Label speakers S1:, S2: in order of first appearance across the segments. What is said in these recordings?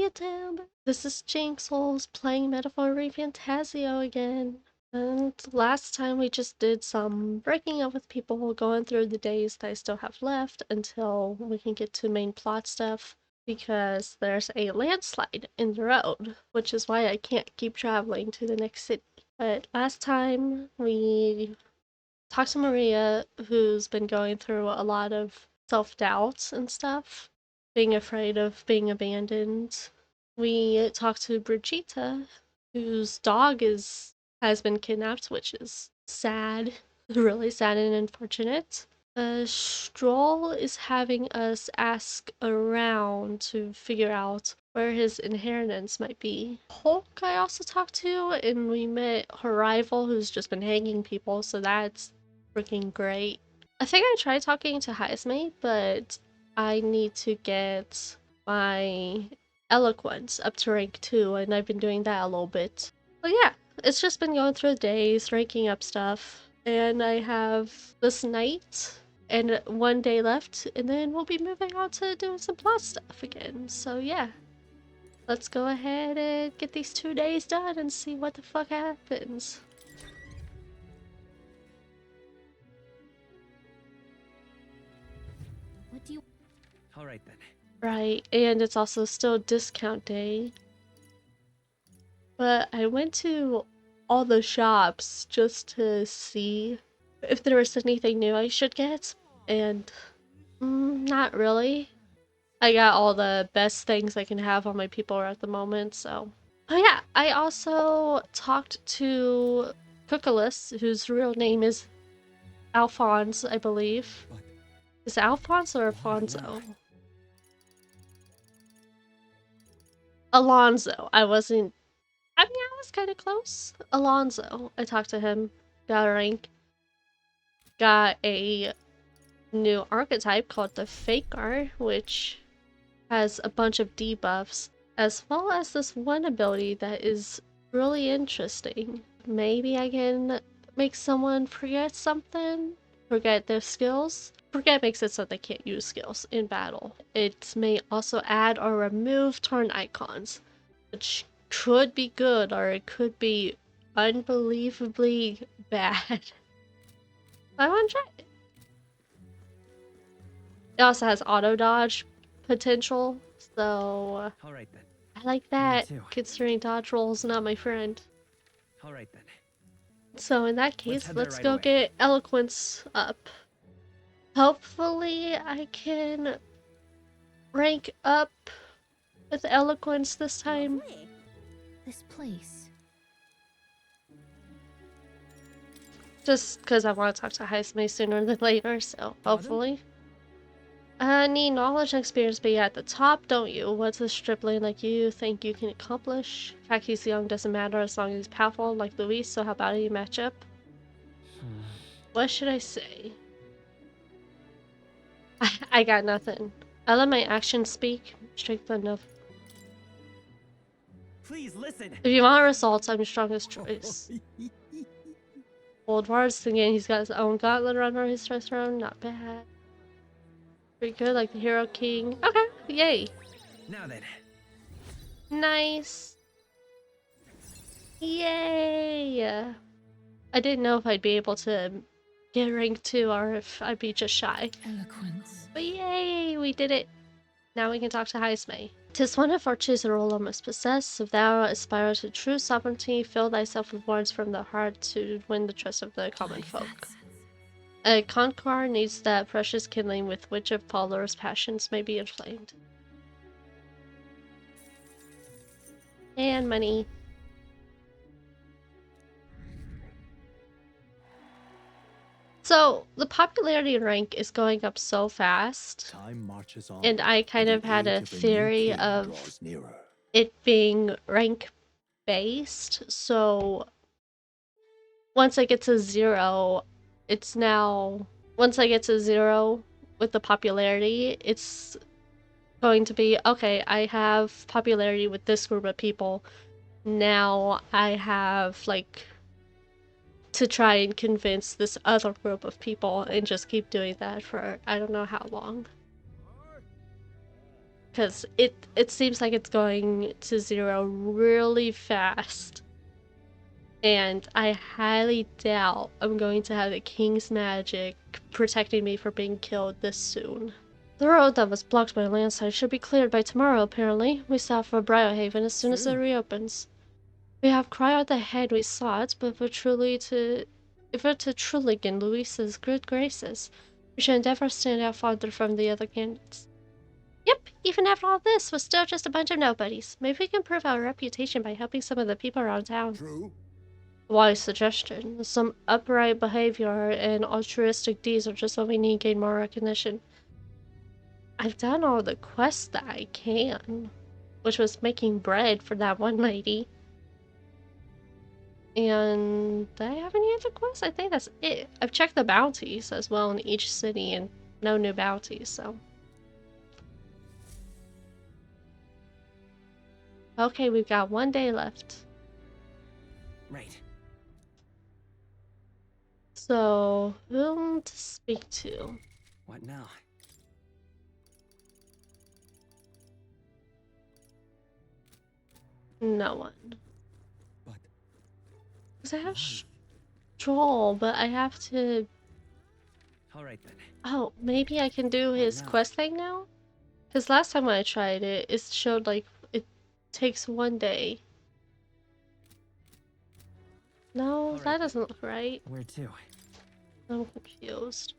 S1: YouTube! This is Jinxels playing Metaphor Refantazio again. And last time we just did some breaking up with people, going through the days that I still have left until we can get to main plot stuff. Because there's a landslide in the road, which is why I can't keep traveling to the next city. But last time we talked to Maria, who's been going through a lot of self-doubts and stuff, being afraid of being abandoned. We talked to Brigitte, whose dog has been kidnapped, which is sad, really sad and unfortunate. Stroll is having us ask around to figure out where his inheritance might be. Hulk I also talked to, and we met her rival who's just been hanging people, so that's freaking great. I think I tried talking to Heisme, but I need to get my eloquence up to rank 2, and I've been doing that a little bit. But yeah, it's just been going through the days, ranking up stuff, and I have this night and one day left, and then we'll be moving on to doing some plot stuff again. So yeah, let's go ahead and get these 2 days done and see what the fuck happens.
S2: What do you...
S3: Alright then.
S1: Right, and it's also still discount day. But I went to all the shops just to see if there was anything new I should get, and not really. I got all the best things I can have on my people at the moment, so. Oh yeah, I also talked to ATLUS, whose real name is Alphonse, I believe.
S3: What?
S1: Is it Alphonse or Alfonso? Alonzo. I was kind of close. Alonzo. I talked to him, got a rank, got a new archetype called the Faker, which has a bunch of debuffs, as well as this one ability that is really interesting. Maybe I can make someone forget something, forget their skills. Forget makes it so they can't use skills in battle. It may also add or remove turn icons, which could be good or it could be unbelievably bad. I want to try it. It also has auto dodge potential, so
S3: Alright then.
S1: I like that,
S3: too.
S1: considering dodge roll's not my friend.
S3: Alright then.
S1: So in that case, let's go get eloquence up. Hopefully I can rank up with eloquence this time.
S2: Lovely. This place.
S1: Just because I want to talk to Heisme sooner than later, so hopefully. I need knowledge and experience, but yeah, at the top, don't you? What's a stripling like you think you can accomplish? The fact he's young doesn't matter as long as he's powerful like Luis, so how about you match up? What should I say? I got nothing. I let my actions speak. Straight enough.
S3: Please listen.
S1: If you want results, I'm your strongest choice. Old Ward's thinking he's got his own gauntlet runner his stress around. Not bad. Pretty good, like the Hero King. Okay, yay.
S3: Now then.
S1: Nice. Yay. I didn't know if I'd be able to get rank 2 or if I'd be just shy.
S2: Eloquence.
S1: But yay, we did it. Now we can talk to Heisme. 'Tis one of our chosen role I must possess. If thou aspire to true sovereignty, fill thyself with words from the heart to win the trust of the common folk. A conqueror needs that precious kindling with which a follower's passions may be inflamed. And money. So, the popularity rank is going up so fast,
S4: Time marches on,
S1: and I kind of had a theory of it being rank based, so once I get to 0, once I get to 0 with the popularity, it's going to be, okay, I have popularity with this group of people, now I have, like, to try and convince this other group of people and just keep doing that for I don't know how long. because it seems like it's going to zero really fast. And I highly doubt I'm going to have the King's magic protecting me from being killed this soon. The road that was blocked by a landslide should be cleared by tomorrow, apparently. We start for Brilehaven as soon as it reopens. We have cried out the head we sought, but if we're to truly gain Luis's good graces, we should endeavor to stand out farther from the other candidates. Yep, even after all this, we're still just a bunch of nobodies. Maybe we can prove our reputation by helping some of the people around town.
S4: True.
S1: Wise suggestion. Some upright behavior and altruistic deeds are just what we need to gain more recognition. I've done all the quests that I can, which was making bread for that one lady. And do I have any other quests? I think that's it. I've checked the bounties as well in each city and no new bounties, so. Okay, we've got 1 day left.
S3: Right.
S1: So, whom to speak to?
S3: What now?
S1: No one.
S4: But
S1: Because I have Stroll, but I have to...
S3: All right then.
S1: Oh, maybe I can do his
S3: now?
S1: quest thing now? Because last time when I tried it, it showed like it takes 1 day. No,
S3: Alright
S1: that
S3: then.
S1: doesn't look right.
S3: Where to?
S1: I'm confused.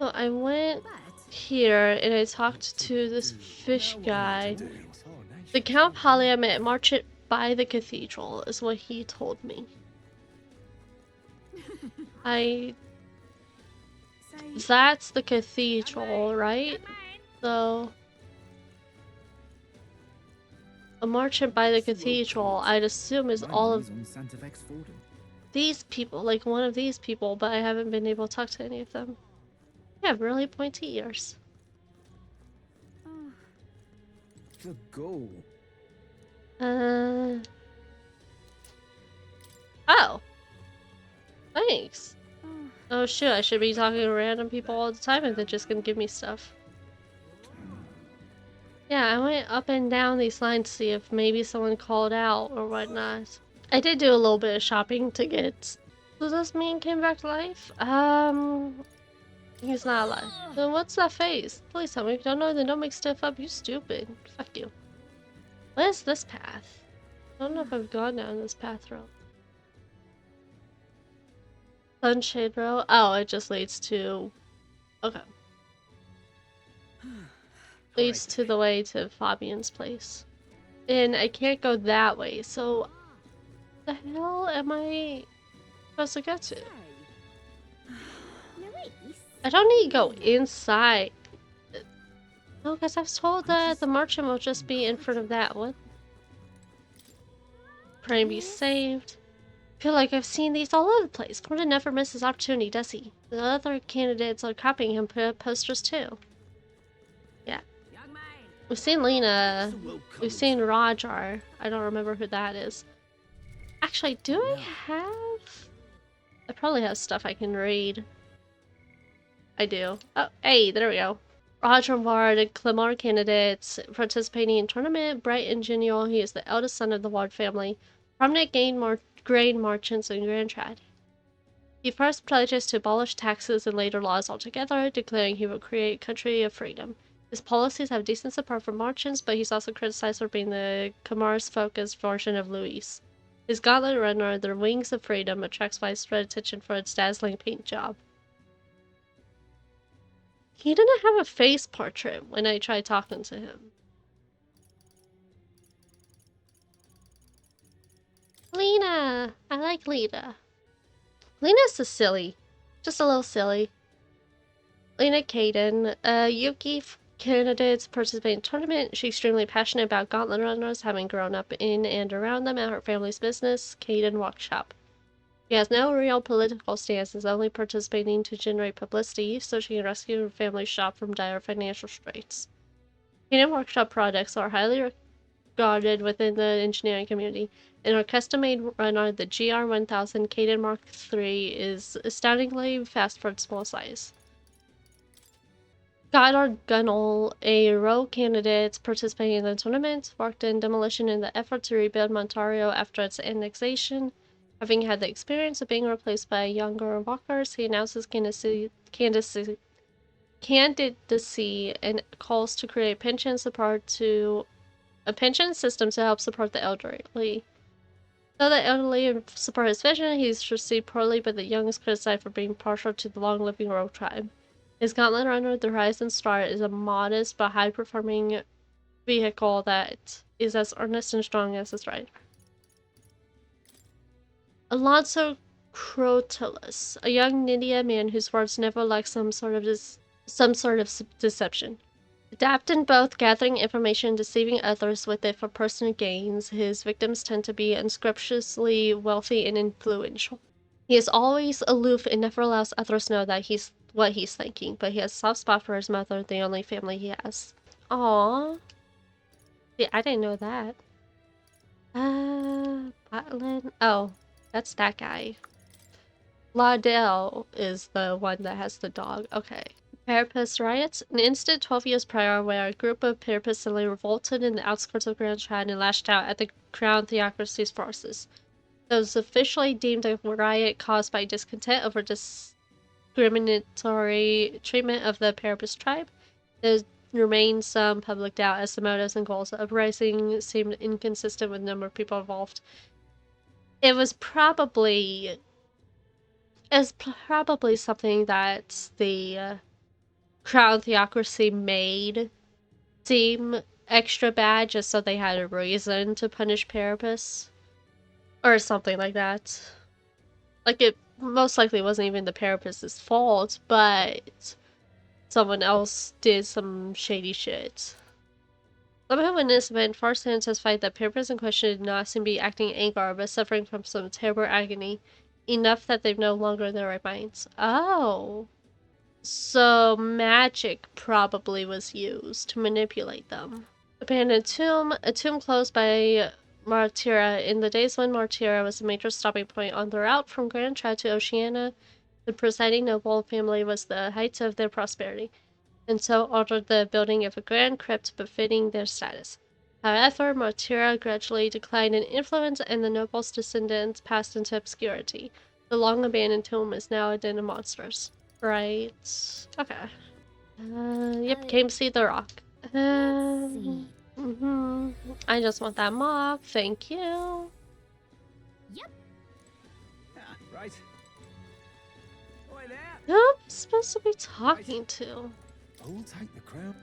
S1: So I went here and I talked to this fish guy. The Count Polly I met marching by the cathedral is what he told me. That's the cathedral, right? So a merchant by the cathedral, I'd assume is all of these people, like one of these people, but I haven't been able to talk to any of them. They have really pointy ears.
S4: the goal.
S1: Oh. Thanks. Oh shoot, I should be talking to random people all the time and they're just gonna give me stuff. Yeah, I went up and down these lines to see if maybe someone called out or whatnot. I did do a little bit of shopping to get... Does this mean came back to life? He's not alive. Then what's that face? Please tell me if you don't know, then don't make stuff up, you stupid. Fuck you. What is this path? I don't know if I've gone down this path road. Sunshade Road? Oh, it just leads to... Okay. Leads to the way to Fabian's place. And I can't go that way, so... The hell am I supposed to get to? I don't need to go inside. No, because I was told that the merchant will just be in front of that one. Pray and be saved. I feel like I've seen these all over the place. Gordon never misses opportunity, does he? The other candidates are copying him posters too. Yeah. We've seen Lena. We've seen Roger. I don't remember who that is. Actually, do I have... I probably have stuff I can read. I do. Oh, hey, there we go. Roger Ward, Clemar candidates participating in tournament. Bright and genial, he is the eldest son of the Ward family. Prominent grain merchants in Grand Trad. He first pledges to abolish taxes and later laws altogether, declaring he will create a country of freedom. His policies have decent support from merchants, but he's also criticized for being the commerce-focused version of Luis. His gauntlet runner, the Wings of Freedom, attracts widespread attention for its dazzling paint job. He didn't have a face portrait when I tried talking to him. Lena! I like Lena. Lena's just silly. Just a little silly. Lena Kaden. Yuki candidates participate in tournament. She's extremely passionate about gauntlet runners, having grown up in and around them at her family's business, Kaden Workshop. She has no real political stance, is only participating to generate publicity so she can rescue her family's shop from dire financial straits. Kaden Workshop products are highly regarded within the engineering community, and her custom-made runner, the GR1000 Kaden Mark III, is astoundingly fast for its small size. Goddard Gunnell, a rogue candidate participating in the tournament, worked in demolition in the effort to rebuild Montario after its annexation. Having had the experience of being replaced by younger walkers, he announces candidacy and calls to create pension a pension system to help support the elderly. Though the elderly support his vision, he's received poorly by the young is criticized for being partial to the long-living rogue tribe. His Gauntlet Runner, the Horizon Star, is a modest but high-performing vehicle that is as earnest and strong as his rider. Alonso Crotalus, a young Nidia man whose words never lack some sort of deception. Adept in both gathering information and deceiving others with it for personal gains, his victims tend to be unscrupulously wealthy and influential. He is always aloof and never allows others know that what he's thinking, but he has a soft spot for his mother, the only family he has. Aww. See, I didn't know that. Botland. Oh, that's that guy. Laudel is the one that has the dog. Okay. Parapus riots. An incident 12 years prior where a group of Parapus suddenly revolted in the outskirts of Grand Chad and lashed out at the Crown Theocracy's forces. It was officially deemed a riot caused by discontent over discriminatory treatment of the Parapus tribe. There remains some public doubt as to motives and goals. The uprising seemed inconsistent with the number of people involved. It was probably something that the Crown Theocracy made seem extra bad just so they had a reason to punish Parapus. Or something like that. Like, it most likely wasn't even the Parapus' fault, but someone else did some shady shit. Some who witnessed the event firsthand testified that Parapus in question did not seem to be acting in anger, but suffering from some terrible agony, enough that they've no longer in their right minds. Oh. So magic probably was used to manipulate them. Abandoned tomb. A tomb closed by Martira. In the days when Martira was a major stopping point on the route from Grand Trad to Oceania, the presiding noble family was the height of their prosperity, and so ordered the building of a grand crypt befitting their status. However, Martira gradually declined in influence, and the noble's descendants passed into obscurity. The long-abandoned tomb is now a den of monsters. Right. Okay. Yep, came see the rock.
S2: Let's see.
S1: I just want that mock. Thank you.
S2: Yep.
S4: Ah, right. Oi there.
S1: Who am I supposed to be talking to?
S4: I'll take the crown.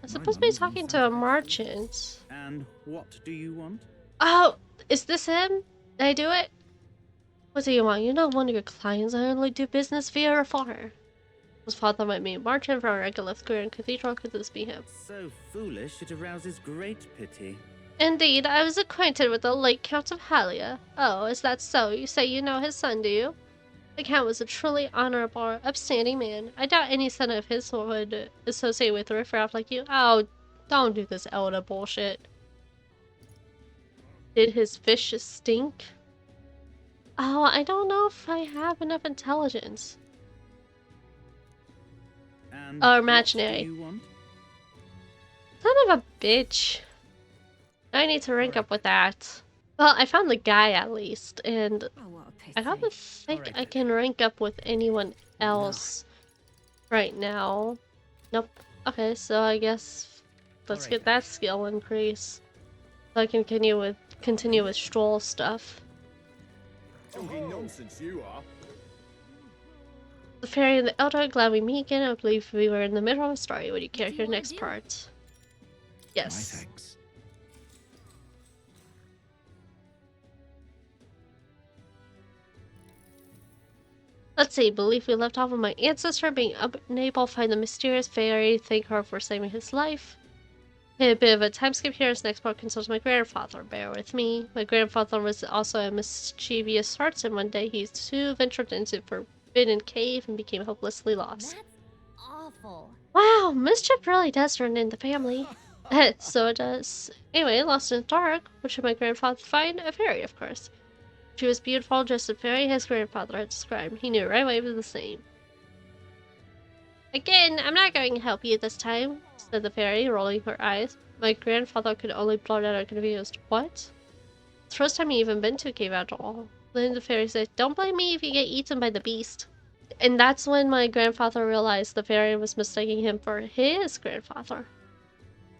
S1: I'm supposed to be talking to a merchant.
S3: And what do you want?
S1: Oh, is this him? Did I do it? What do you want? You're not one of your clients. I only do business via a farmer. His father might be a merchant from a Regolith Grand Cathedral. Could this be him?
S3: So foolish, it arouses great pity.
S1: Indeed, I was acquainted with the late Count of Halia. Oh, is that so? You say you know his son, do you? The Count was a truly honorable, upstanding man. I doubt any son of his would associate with a riffraff like you. Oh, don't do this Elda bullshit. Did his fish stink? Oh, I don't know if I have enough intelligence.
S3: And
S1: Oh,
S3: what
S1: imaginary.
S3: do you want?
S1: Son of a bitch. I need to rank up with that. Well, I found the guy at least, and I don't think I can rank up with anyone else right now. Nope. Okay, so I guess let's get that skill increase, so I can continue with Stroll stuff.
S4: Talking nonsense, you are.
S1: The Fairy and the Elder, glad we meet again. I believe we were in the middle of a story. Would you care to hear the next part? Yes.
S4: My thanks.
S1: Let's see, believe we left off with my ancestor being unable to find the mysterious fairy, thank her for saving his life. A bit of a time skip here. His next part concerns my grandfather. Bear with me. My grandfather was also a mischievous swordsman. One day he too ventured into a forbidden cave and became hopelessly lost.
S2: That's awful.
S1: Wow, mischief really does run in the family. So it does. Anyway, lost in the dark. What should my grandfather find? A fairy, of course. She was beautiful, just a fairy his grandfather had described. He knew right away it was the same. Again, I'm not going to help you this time, said the fairy, rolling her eyes. My grandfather could only blurt out a confused, what? It's the first time you even been to a cave after all. Then the fairy said, don't blame me if you get eaten by the beast. And that's when my grandfather realized the fairy was mistaking him for his grandfather.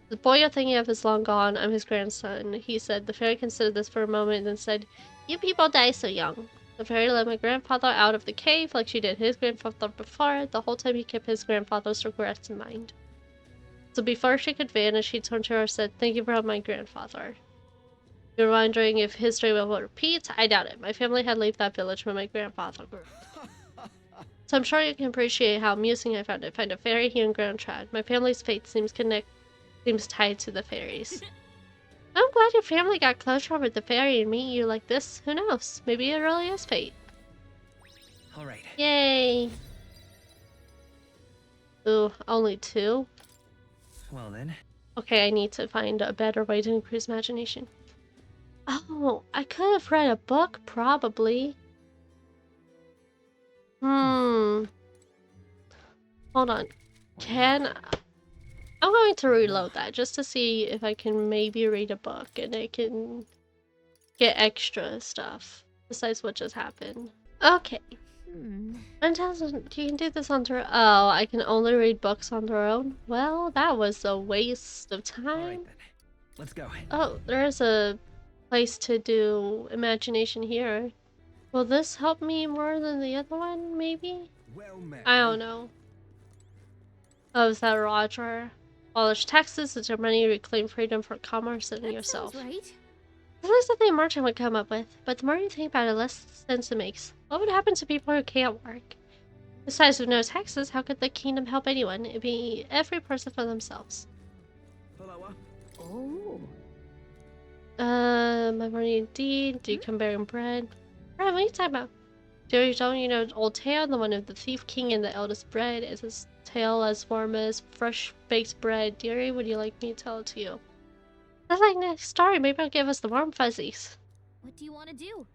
S1: The boy you're thinking of is long gone. I'm his grandson, he said. The fairy considered this for a moment and then said, you people die so young. The fairy led my grandfather out of the cave like she did his grandfather before. The whole time he kept his grandfather's regrets in mind. So before she could vanish, she turned to her and said, thank you for my grandfather. You're wondering if history will repeat? I doubt it. My family had left that village when my grandfather grew up. So I'm sure you can appreciate how amusing I found it. Find a fairy here in Grand Trad. My family's fate seems tied to the fairies. I'm glad your family got closure with the fairy and meeting you like this. Who knows? Maybe it really is fate.
S4: Alright.
S1: Yay! Ooh, only 2?
S4: Well then.
S1: Okay, I need to find a better way to increase imagination. Oh, I could have read a book, probably. Hold on. I'm going to reload that just to see if I can maybe read a book and I can get extra stuff besides what just happened. Okay. Fantastic. You can do this on their Oh, I can only read books on their own? Well, that was a waste of time.
S4: Alright then. Let's go.
S1: Oh, there's a place to do imagination here. Will this help me more than the other one, maybe?
S4: Well met.
S1: I don't know. Oh, is that Roger? Abolish taxes, it's your money, reclaim freedom for commerce and yourself.
S2: Sounds right.
S1: At least something a merchant would come up with, but the more you think about it, the less sense it makes. What would happen to people who can't work? Besides, with no taxes, how could the kingdom help anyone? It'd be every person for themselves.
S4: Follower.
S2: Oh.
S1: My morning indeed. Do you come bearing bread? Bread, what are you talking about? Don't you know old tale? The one of the thief king and the eldest bread is his tale as warm as fresh baked bread. Dearie, would you like me to tell it to you? That's like next story. Maybe I'll give us the warm fuzzies.
S2: What do you want to do?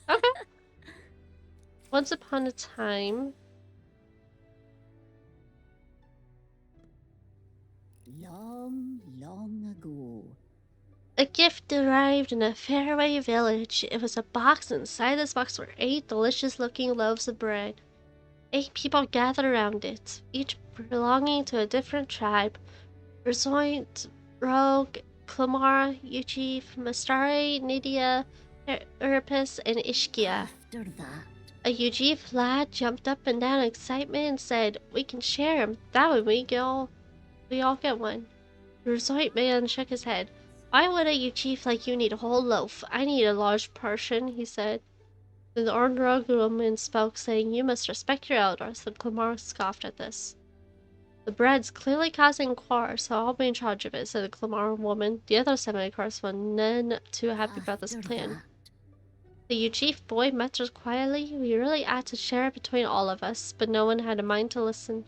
S1: Okay. Once upon a time.
S2: Long, long ago.
S1: A gift arrived in a faraway village. It was a box, and inside this box were 8 delicious-looking loaves of bread. 8 people gathered around it, each belonging to a different tribe. Rezoint, Rogue, Clamara, Ujif, Mastari, Nydia, Urpus, and Ishkia.
S2: After that.
S1: A Ujif lad jumped up and down in excitement and said, we can share 'em. That way we all get one. The Rezoint man shook his head. Why would a Ujif like you need a whole loaf? I need a large portion, he said. Then the Ornrog woman spoke, saying, you must respect your elders. The Clamara scoffed at this. The bread's clearly causing quarrel, so I'll be in charge of it, said the Clamara woman. The other 7, of course, were none too happy about this plan. The Ujif boy muttered quietly, we really ought to share it between all of us, but no one had a mind to listen.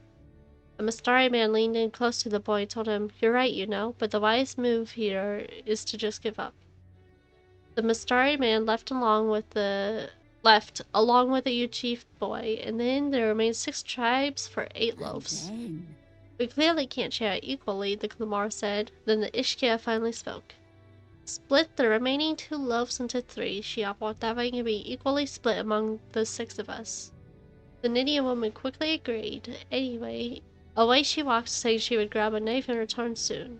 S1: A Mastari man leaned in close to the boy and told him, you're right, you know, but the wise move here is to just give up. The Mastari man left along with the Ujif boy, and then there remained 6 tribes for 8 loaves. We clearly can't share it equally, the Clamar said. Then the Ishkia finally spoke. Split the remaining 2 loaves into 3, she offered, that way it can be equally split among the 6 of us. The Nydia woman quickly agreed. Anyway, away she walked, saying she would grab a knife and return soon.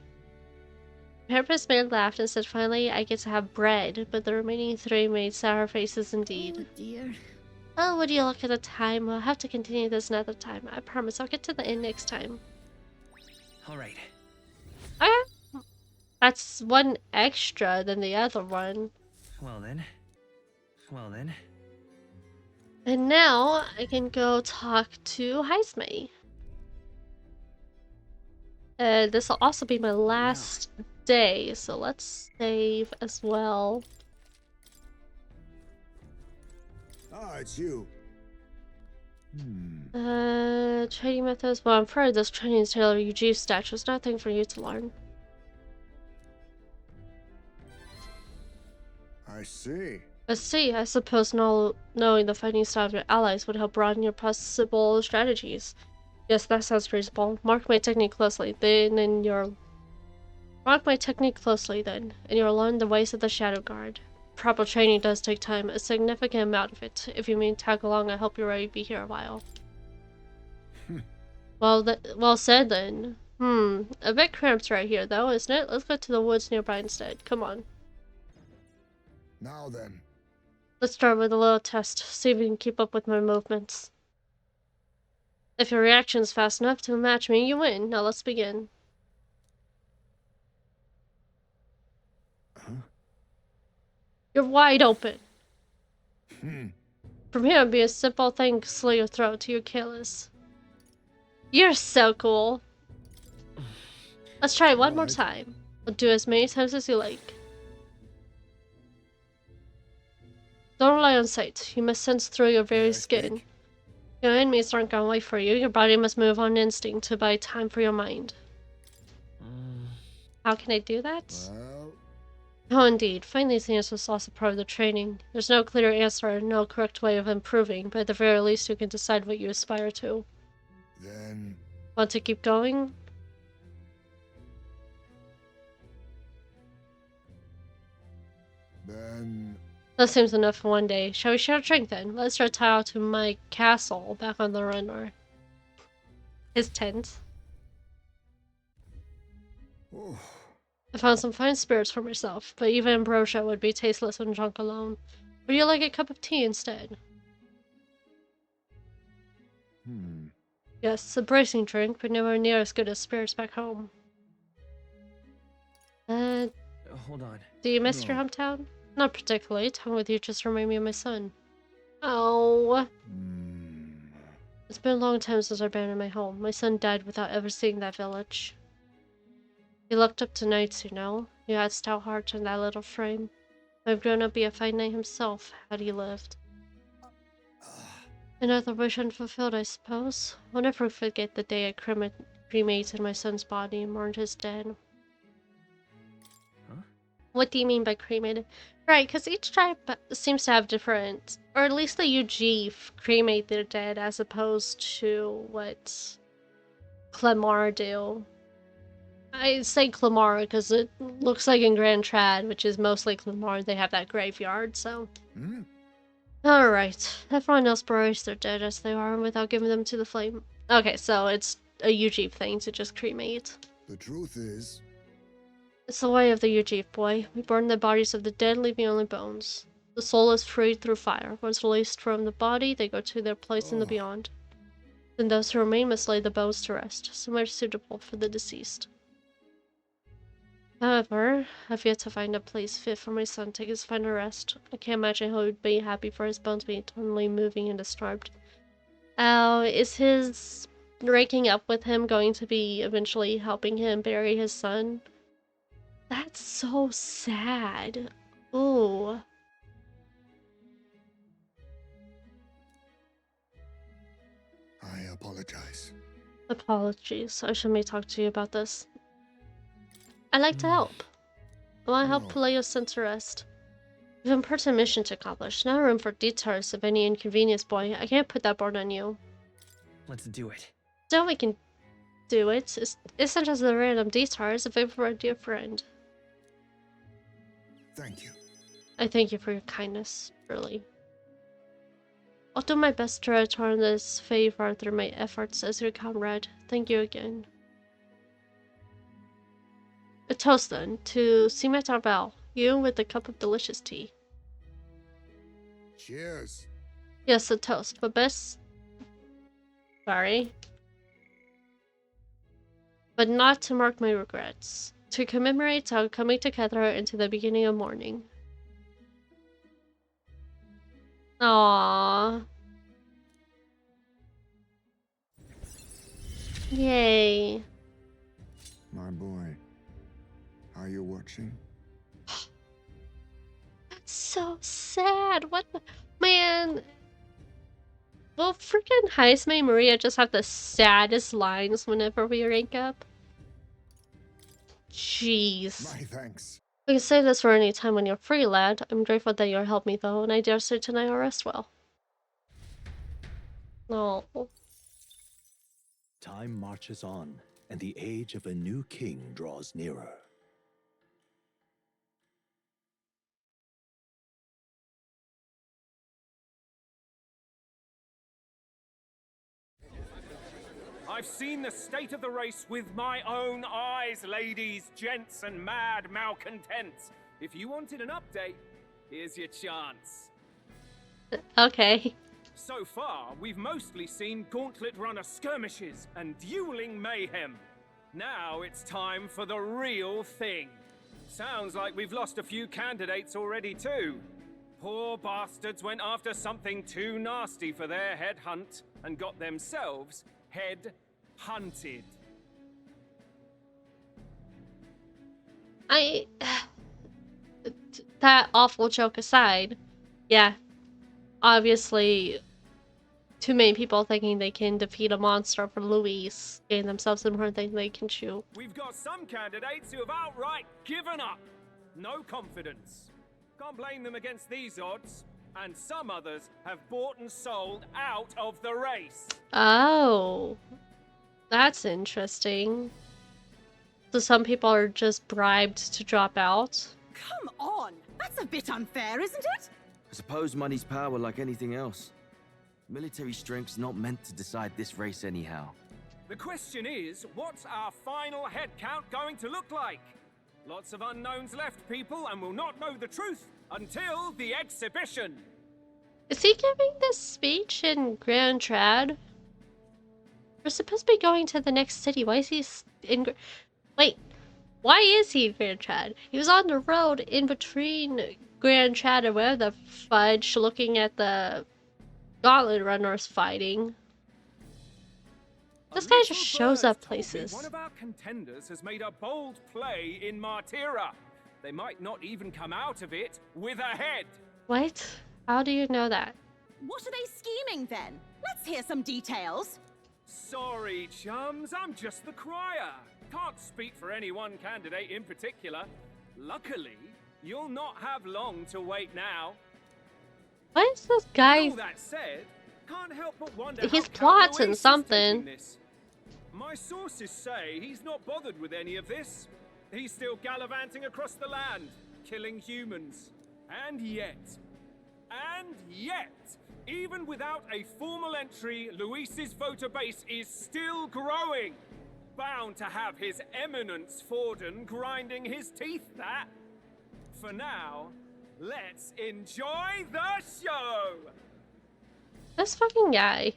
S1: The Purpose man laughed and said, finally, I get to have bread, but the remaining 3 made sour faces indeed.
S2: Oh dear.
S1: Oh, would you look at the time? We'll have to continue this another time. I promise I'll get to the end next time.
S4: Alright.
S1: Okay. That's 1 extra than the other one.
S4: Well then. Well then.
S1: And now I can go talk to Heismay. This will also be my last day, so let's save as well.
S4: Ah, it's you.
S1: Training methods. Well, I'm afraid this training is tailored to UG stats. There's nothing for you to learn.
S4: I see.
S1: I suppose knowing the fighting style of your allies would help broaden your possible strategies. Yes, that sounds reasonable. Mark my technique closely, then, and you'll learn the ways of the Shadow Guard. Proper training does take time, a significant amount of it. If you mean tag along, I hope you're ready to be here a while. Well said then. A bit cramped right here though, isn't it? Let's go to the woods nearby instead. Come on.
S4: Now then.
S1: Let's start with a little test, see if you can keep up with my movements. If your reaction is fast enough to match me, you win. Now let's begin.
S4: Huh?
S1: You're wide open.
S4: Hmm.
S1: From here, it'd be a simple thing to slit your throat to your killers. You're so cool. Let's try it one more time. We'll do as many times as you like. Don't rely on sight. You must sense through your very skin. Your enemies aren't gonna wait for you. Your body must move on instinct to buy time for your mind. How can I do that?
S4: Well,
S1: Oh, indeed. Finding these answers is also part of the training. There's no clear answer and no correct way of improving, but at the very least you can decide what you aspire to.
S4: then...
S1: Want to keep going? That seems enough for one day. Shall we share a drink then? Let's retire to my castle back on the run, or his tent.
S4: Oh.
S1: I found some fine spirits for myself, but even ambrosia would be tasteless when drunk alone. Would you like a cup of tea instead? Yes, a bracing drink, but nowhere near as good as spirits back home.
S4: Hold on.
S1: Do you miss your hometown? Not particularly. Talking with you just reminded me of my son. Oh. It's been a long time since I've been in my home. My son died without ever seeing that village. He looked up to knights, you know. He had stout heart and that little frame. I've grown up to be a fine knight himself, had he lived. Another wish unfulfilled, I suppose. I'll never forget the day I cremated my son's body and mourned his dead.
S4: Huh?
S1: What do you mean by cremated? Right, because each tribe seems to have different, or at least the UG cremate their dead as opposed to what Clemar do. I say Clemar because it looks like in Grand Trad, which is mostly Clemar, they have that graveyard, so... Alright, everyone else buries their dead as they are without giving them to the flame. Okay, so it's a UG thing to just cremate.
S4: The truth is...
S1: It's the way of the UG boy. We burn the bodies of the dead, leaving only bones. The soul is freed through fire. Once released from the body, they go to their place in the beyond. Then those who remain must lay the bones to rest, somewhere suitable for the deceased. However, I've yet to find a place fit for my son to take his final rest. I can't imagine how he would be happy for his bones being eternally moving and disturbed. Oh, is his raking up with him going to be eventually helping him bury his son? That's so sad. Ooh.
S4: I apologize.
S1: Apologies. I should maybe talk to you about this. I'd like to help. I want to help lay your son to rest. We have an important mission to accomplish. No room for detours of any inconvenience, boy. I can't put that burden on you.
S4: Let's do it.
S1: Still, we can do it. It's not just a random detour. It's a favor for a dear friend.
S4: Thank you.
S1: I thank you for your kindness, really. I'll do my best to return this favor through my efforts as your comrade. Thank you again. A toast then to Simet Arbel, you with a cup of delicious tea.
S4: Cheers.
S1: Yes, a toast, but best... Sorry. But not to mark my regrets. To commemorate our coming together into the beginning of morning. Aww. Yay.
S4: My boy. Are you watching?
S1: That's so sad. What the... Man. Will freaking Heisme and Maria just have the saddest lines whenever we rank up? Jeez.
S4: My thanks.
S1: We can save this for any time when you're free, lad. I'm grateful that you'll help me, though, and I dare say tonight I'll rest well. No.
S5: Time marches on, and the age of a new king draws nearer.
S6: I've seen the state of the race with my own eyes, ladies, gents, and mad malcontents. If you wanted an update, here's your chance.
S1: Okay.
S6: So far, we've mostly seen gauntlet runner skirmishes and dueling mayhem. Now it's time for the real thing. Sounds like we've lost a few candidates already too. Poor bastards went after something too nasty for their head hunt and got themselves head hunted.
S1: That awful joke aside, yeah, obviously too many people thinking they can defeat a monster for Louise, getting themselves important thing they can chew.
S6: We've got some candidates who have outright given up. No confidence. Can't blame them against these odds. And some others have bought and sold out of the race.
S1: Oh, that's interesting. So some people are just bribed to drop out?
S7: Come on! That's a bit unfair, isn't it?
S8: I suppose money's power like anything else. Military strength's not meant to decide this race anyhow.
S6: The question is, what's our final head count going to look like? Lots of unknowns left, people, and we'll not know the truth until the exhibition.
S1: Is he giving this speech in Grand Trad? We're supposed to be going to the next city. Why is he in... Wait, why is he in Grand Trad? He was on the road in between Grand Trad and where the fudge, looking at the gauntlet runners fighting. This guy just shows up places.
S6: One of our contenders has made a bold play in Martira. They might not even come out of it with a head.
S1: What? How do you know that?
S7: What are they scheming then? Let's hear some details.
S6: Sorry, chums, I'm just the crier. Can't speak for any one candidate in particular. Luckily, you'll not have long to wait now.
S1: Why is this guy...
S6: All that said, can't help but wonder
S1: He's
S6: how
S1: plotting
S6: Louise is
S1: something.
S6: taking this. My sources say he's not bothered with any of this. He's still gallivanting across the land, killing humans. And yet, even without a formal entry, Luis's voter base is still growing. Bound to have His Eminence Forden grinding his teeth, that. For now, let's enjoy the show!
S1: This fucking guy.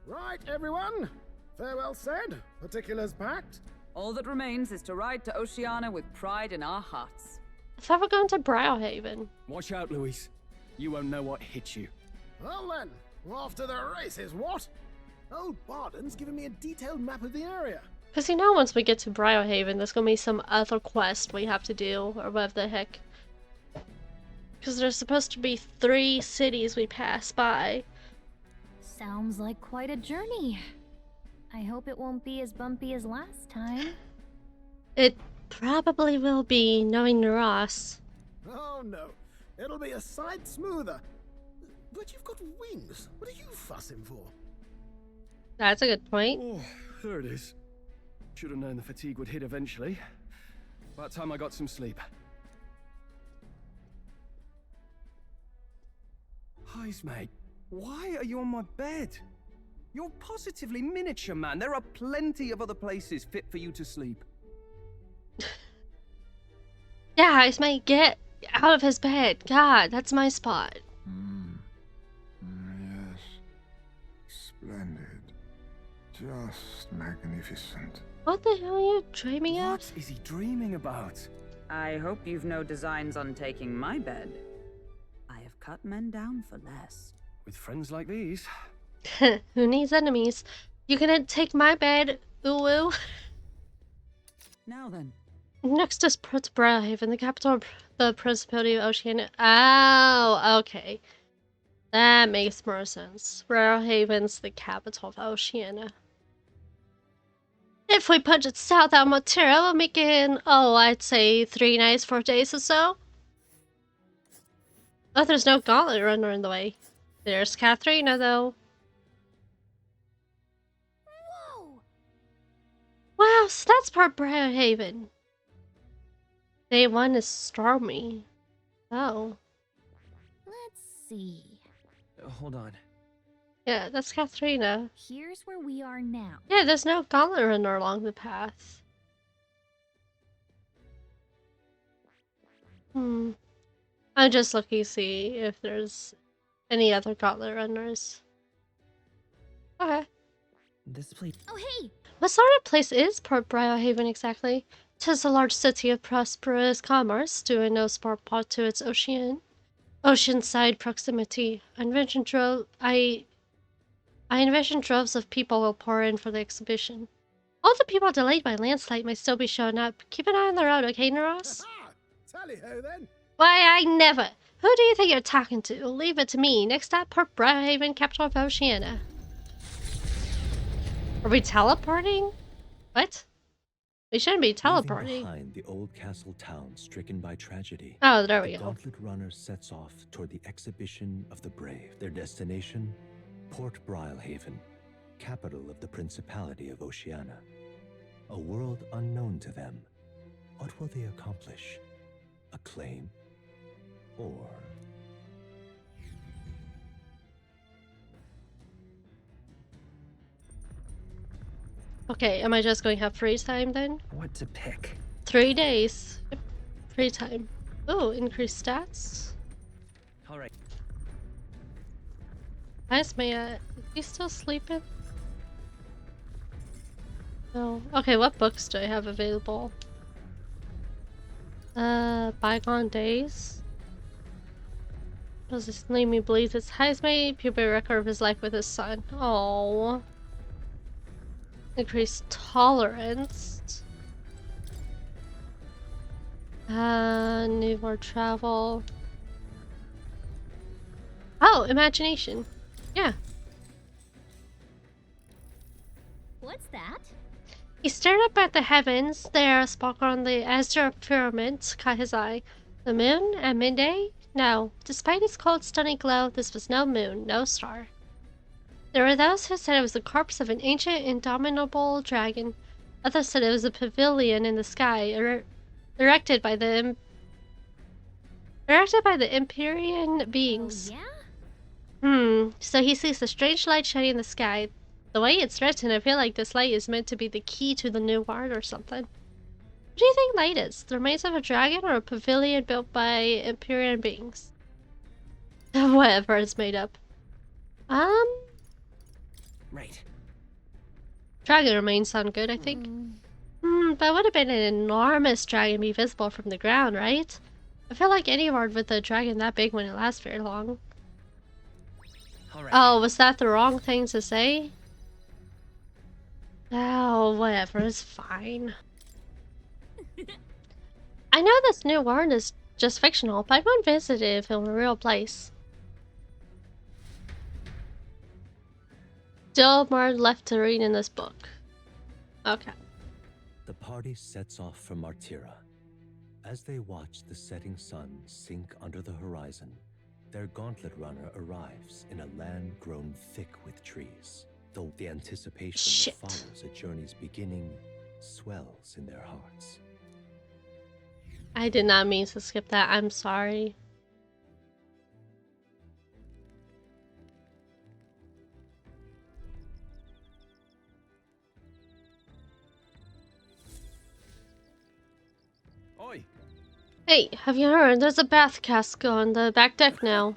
S9: Right, everyone. Farewell said, particulars packed.
S10: All that remains is to ride to Oceania with pride in our hearts.
S1: I thought we're going to Brilehaven.
S9: Watch out, Louise. You won't know what hit you. Well then, off to the races, what? Old Barden's given me a detailed map of the area.
S1: Because you know once we get to Brilehaven, there's going to be some other quest we have to do, or whatever the heck. Because there's supposed to be 3 cities we pass by.
S2: Sounds like quite a journey. I hope it won't be as bumpy as last time.
S1: It probably will be, knowing Ross.
S9: Oh no, it'll be a sight smoother. But you've got wings. What are you fussing for?
S1: That's a good point.
S9: Oh, there it is. Should have known the fatigue would hit eventually. About time I got some sleep. Heis, mate. Why are you on my bed? You're positively miniature, man. There are plenty of other places fit for you to sleep.
S1: Yeah, it's my get out of his bed. God, that's my spot.
S4: Yes. Splendid. Just magnificent.
S1: What the hell are you dreaming of?
S9: What is he dreaming about?
S10: I hope you've no designs on taking my bed. I have cut men down for less.
S9: With friends like these.
S1: Who needs enemies? You gonna take my bed, Uwu?
S10: Now then.
S1: Next is Brilehaven, the capital of the Principality of Oceania. Oh, okay. That makes more sense. Brilehaven's the capital of Oceania. If we punch it south out Matera, we'll make it in, oh, I'd say 3 nights, 4 days or so. Oh, there's no gauntlet runner in the way. There's Katharina, though.
S2: Whoa!
S1: Wow, so that's part Brilehaven. Day 1 is Stormy. Oh.
S2: Let's see.
S8: Hold on.
S1: Yeah, that's Katharina.
S2: Here's where we are now.
S1: Yeah, there's no gauntlet runner along the path. I'm just looking to see if there's any other gauntlet runners. Okay.
S8: This place.
S2: Oh, hey!
S1: What sort of place is Port Brilehaven exactly? 'Tis a large city of prosperous commerce, due in no small part to its oceanside proximity. I envision droves of people will pour in for the exhibition. All the people delayed by landslide may still be showing up. Keep an eye on the road, okay, Naros?
S9: Tally-ho then.
S1: Why, I never. Who do you think you're talking to? Leave it to me. Next stop, Port Brilehaven, capital of Oceania. Are we teleporting? What? We shouldn't be teleporting.
S5: Leaving behind the old castle town stricken by tragedy.
S1: Oh, there we
S5: The
S1: go.
S5: Gauntlet Runner sets off toward the exhibition of the brave. Their destination, Port Brilehaven, capital of the Principality of Oceania. A world unknown to them. What will they accomplish? Acclaim? Or...
S1: Okay, am I just going to have free time then?
S8: What to pick?
S1: 3 days. Yep. Free time. Oh, increased stats.
S8: Alright.
S1: Nice, Maya. Is he still sleeping? No. Okay, what books do I have available? Bygone Days. Does this name me believes it's Heismay, puberty record of his life with his son. Oh. Increased tolerance. Need more travel. Oh, imagination. Yeah.
S2: What's that?
S1: He stared up at the heavens. There, a sparkle on the azure firmament caught his eye. The moon at midday? No. Despite its cold, stunning glow, this was no moon, no star. There were those who said it was the corpse of an ancient, indomitable dragon. Others said it was a pavilion in the sky, erected by the Empyrean beings.
S2: Oh, yeah?
S1: So he sees a strange light shining in the sky. The way it's written, I feel like this light is meant to be the key to the new world or something. What do you think light is? The remains of a dragon or a pavilion built by Empyrean beings? Whatever it's made up.
S8: Right.
S1: Dragon remains sound good, I think. But it would have been an enormous dragon be visible from the ground, right? I feel like any world with a dragon that big wouldn't last very long.
S8: Alright.
S1: Oh, was that the wrong thing to say? Oh, whatever, it's fine. I know this new world is just fictional, but I won't visit it if it were a real place. Still more left to read in this book. Okay.
S5: The party sets off for Martira. As they watch the setting sun sink under the horizon, their gauntlet runner arrives in a land grown thick with trees. Though the anticipation that follows a journey's beginning swells in their hearts.
S1: I did not mean to skip that. I'm sorry.
S9: Oi.
S1: Hey, have you heard? There's a bath cask on the back deck now.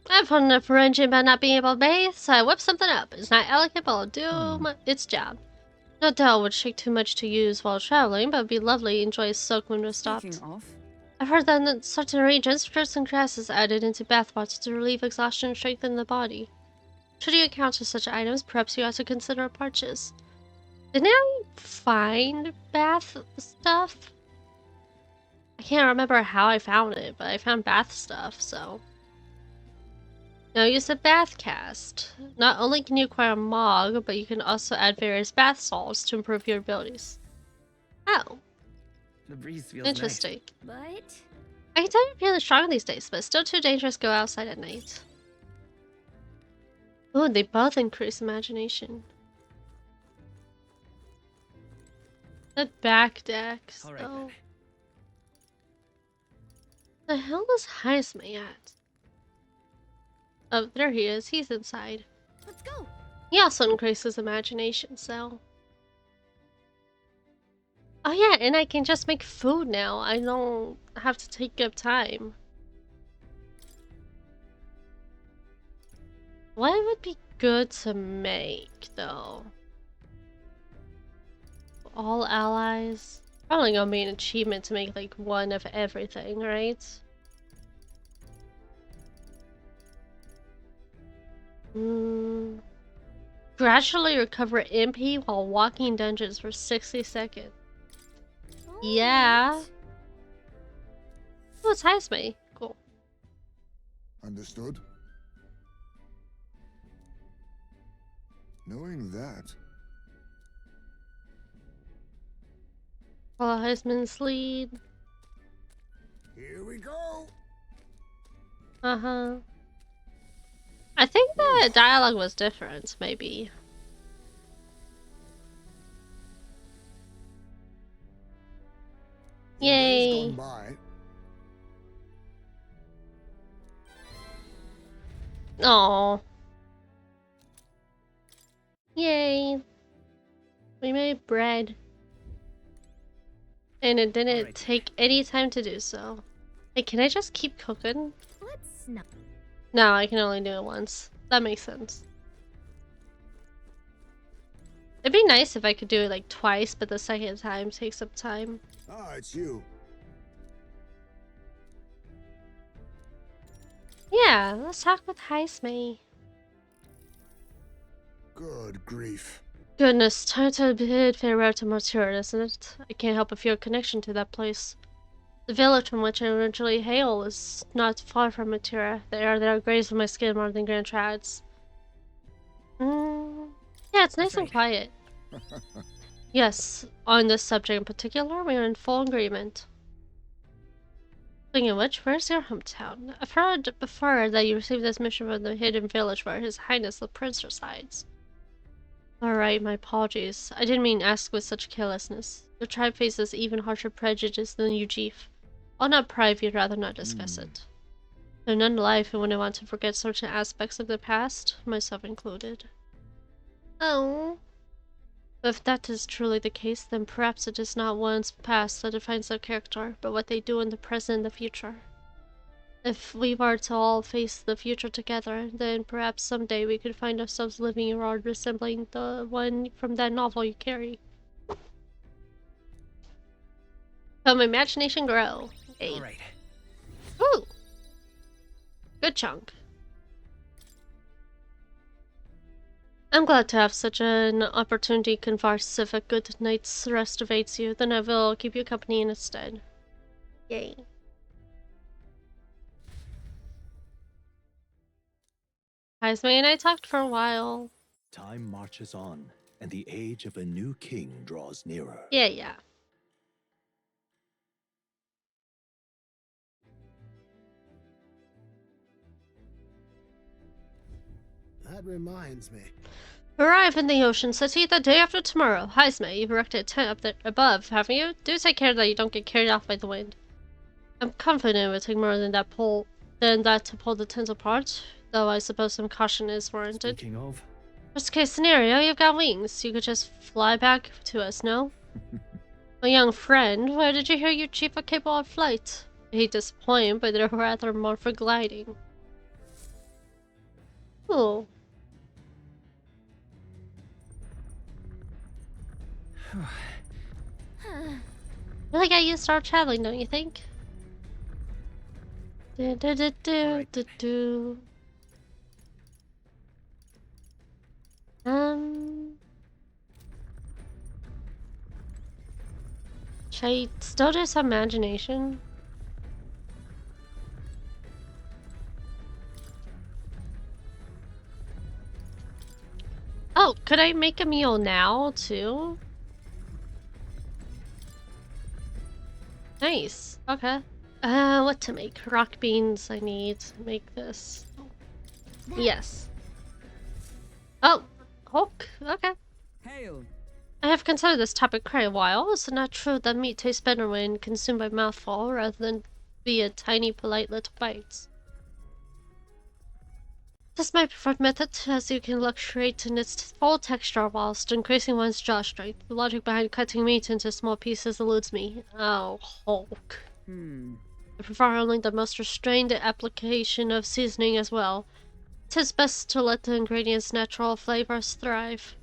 S1: I've had enough wrenching about not being able to bathe, so I whipped something up. It's not elegant, but it'll do its job. No doubt it would shake too much to use while traveling, but it'd be lovely to enjoy a soak when we're stopped. I've heard that in certain regions, fruits and grass is added into bath water to relieve exhaustion and strengthen the body. Should you encounter such items, perhaps you ought to consider a purchase. Didn't I find bath stuff? I can't remember how I found it, but I found bath stuff, so... Now use the bath cast. Not only can you acquire a mog, but you can also add various bath salts to improve your abilities. Oh.
S8: The breeze feels
S1: Interesting.
S2: But
S1: I can tell you're feeling strong these days, but it's still too dangerous to go outside at night. Oh, they both increase imagination. That back deck,
S3: All right,
S1: though.
S3: then.
S1: The hell is Heisman at? Oh, there he is. He's inside.
S2: Let's go.
S1: He also increases imagination, so. Oh yeah, and I can just make food now. I don't have to take up time. What would be good to make, though? All allies? Probably gonna be an achievement to make like one of everything, right? Gradually recover MP while walking dungeons for 60 seconds. Yeah. Oh, it's Heisman. Cool.
S4: Understood? Knowing that,
S1: Follow Heisman's lead.
S4: here we go.
S1: Uh-huh. I think the dialogue was different, maybe. Yay!
S4: Gone by.
S1: Oh. Yay. We made bread. And it didn't take any time to do so. Hey, can I just keep cooking?
S2: Let's not.
S1: No, I can only do it once. That makes sense. It'd be nice if I could do it like twice, but the second time takes up time.
S4: Ah, it's you.
S1: Yeah, let's talk with Heisman.
S4: Good grief.
S1: Goodness, time to bid farewell to Martyr, isn't it? I can't help but feel a connection to that place. The village from which I originally hail is not far from Matera. The air there grazes my skin more than Grand Trads. Yeah, it's nice and quiet. Yes, on this subject in particular, we are in full agreement. Speaking of which, where's your hometown? I've heard before that you received this mission from the hidden village where His Highness the Prince resides. Alright, my apologies. I didn't mean to ask with such carelessness. The tribe faces even harsher prejudice than you, Chief. I'll not pry if you'd rather not discuss it. Though none alive who wouldn't want to forget certain aspects of the past, myself included. Oh. If that is truly the case, then perhaps it is not one's past that defines their character, but what they do in the present and the future. If we were to all face the future together, then perhaps someday we could find ourselves living a world resembling the one from that novel you carry. Let my imagination grow. Hey.
S3: All right.
S1: Ooh! Good chunk. I'm glad to have such an opportunity converse. If a good night's rest awaits you, then I will keep you company instead. Yay. Heisman and I talked for a while.
S5: Time marches on, and the age of a new king draws nearer.
S1: Yeah.
S9: That reminds me.
S1: Arrive in the Ocean City the day after tomorrow. Heisman, you've erected a tent up there above, haven't you? Do take care that you don't get carried off by the wind. I'm confident it would take more than that to pull the tent apart, though I suppose some caution is warranted.
S5: Speaking of,
S1: Worst case scenario, you've got wings. You could just fly back to us, no? My young friend, where did you hear your chief are capable of flight? I hate disappoint, but they're rather more for gliding. Ooh. Really got used to our traveling, don't you think? Should I still do some imagination? Oh, could I make a meal now, too? Nice. Okay. What to make? Rock beans I need to make this. Yes. Oh, Hulk. Okay.
S10: Hail.
S1: I have considered this topic quite a while. Is it not true that meat tastes better when consumed by mouthful rather than via tiny, polite little bites? This is my preferred method, as you can luxuriate in its full texture whilst increasing one's jaw strength. The logic behind cutting meat into small pieces eludes me. Oh, Hulk. I prefer only the most restrained application of seasoning as well. 'Tis best to let the ingredients' natural flavors thrive.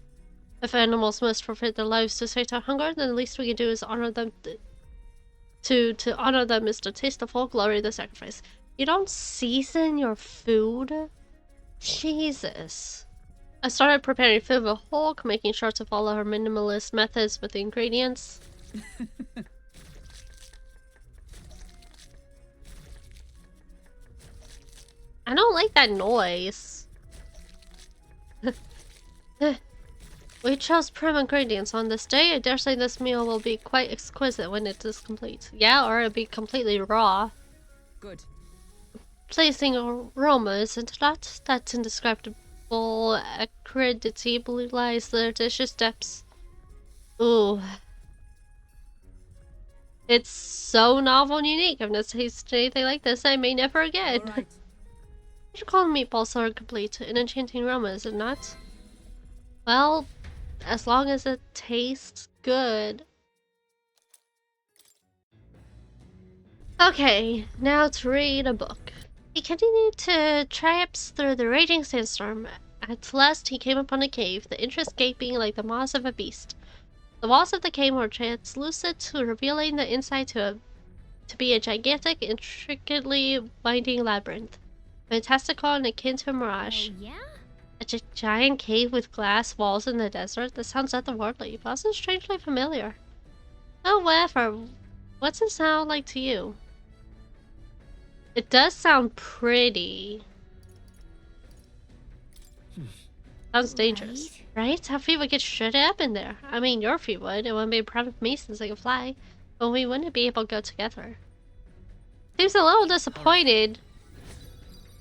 S1: If animals must forfeit their lives to satiate hunger, then the least we can do is honor them. To honor them is to taste the full glory of the sacrifice. You don't season your food? Jesus. I started preparing food with Hulk, making sure to follow her minimalist methods with the ingredients. I don't like that noise. We chose prim ingredients on this day. I dare say this meal will be quite exquisite when it is complete. Yeah, or it'll be completely raw.
S10: Good.
S1: Pleasing aroma, isn't that? That indescribable acridity belies the delicious depths. Ooh. It's so novel and unique. I've never tasted anything like this. I may never again.
S10: All right.
S1: Your cold meatballs are complete. An enchanting aroma, is it not? Well, as long as it tastes good. Okay, now to read a book. He continued to triumphs through the raging sandstorm. At last he came upon a cave, the entrance gaping like the maws of a beast. The walls of the cave were translucent, revealing the inside to be a gigantic, intricately winding labyrinth. Fantastical and akin to a mirage.
S2: Oh, yeah?
S1: A giant cave with glass walls in the desert? That sounds otherworldly, but also strangely familiar. However, what's it sound like to you? It does sound pretty. Sounds dangerous, right? How few would get shut up in there? I mean, your feet would. It wouldn't be proud of me since I can fly, but we wouldn't be able to go together. Seems a little disappointed.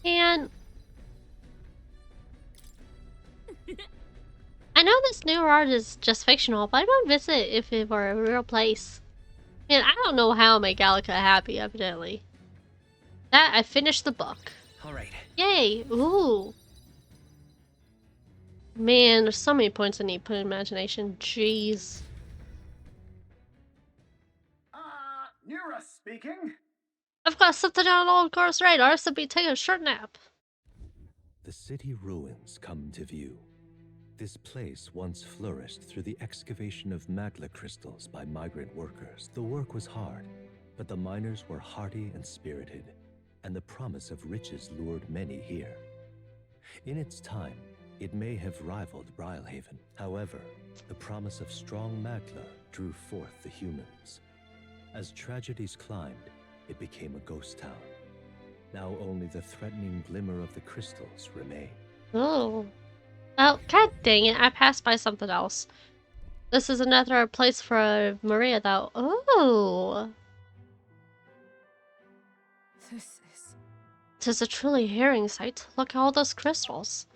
S1: And I know this new art is just fictional, but I would visit if it were a real place. Man, I don't know how to make Gallica happy, evidently. That, I finished the book.
S11: Alright.
S1: Yay! Ooh! Man, there's so many points I need to put in imagination. Jeez.
S9: Nura speaking.
S1: I've got something on old Garth's radar, so be taking a short nap.
S5: The city ruins come to view. This place once flourished through the excavation of magma crystals by migrant workers. The work was hard, but the miners were hardy and spirited, and the promise of riches lured many here. In its time, it may have rivaled Brilehaven. However, the promise of strong magma drew forth the humans. As tragedies climbed, it became a ghost town. Now only the threatening glimmer of the crystals remain.
S1: Oh. Well, god dang it, I passed by something else. This is another place for Maria, though. Oh. Tis a truly harrowing sight. Look at all those crystals.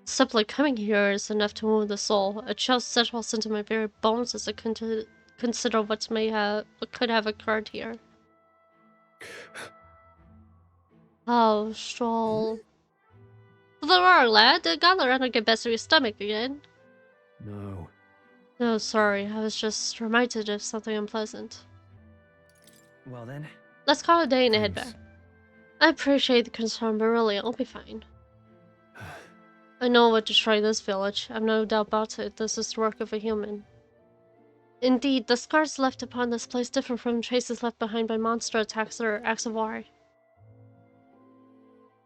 S1: Simply coming here is enough to wound the soul. A chill settles into my very bones as I consider what could have occurred here. Oh, Stroll. The wrong lad. The goblet ran to get best of your stomach again.
S9: No.
S1: No, sorry. I was just reminded of something unpleasant.
S11: Well then.
S1: Let's call it a day and head
S9: Thanks.
S1: back. I appreciate the concern, but really, I'll be fine. I know what destroyed this village. I've no doubt about it. This is the work of a human. Indeed, the scars left upon this place differ from traces left behind by monster attacks or acts of war.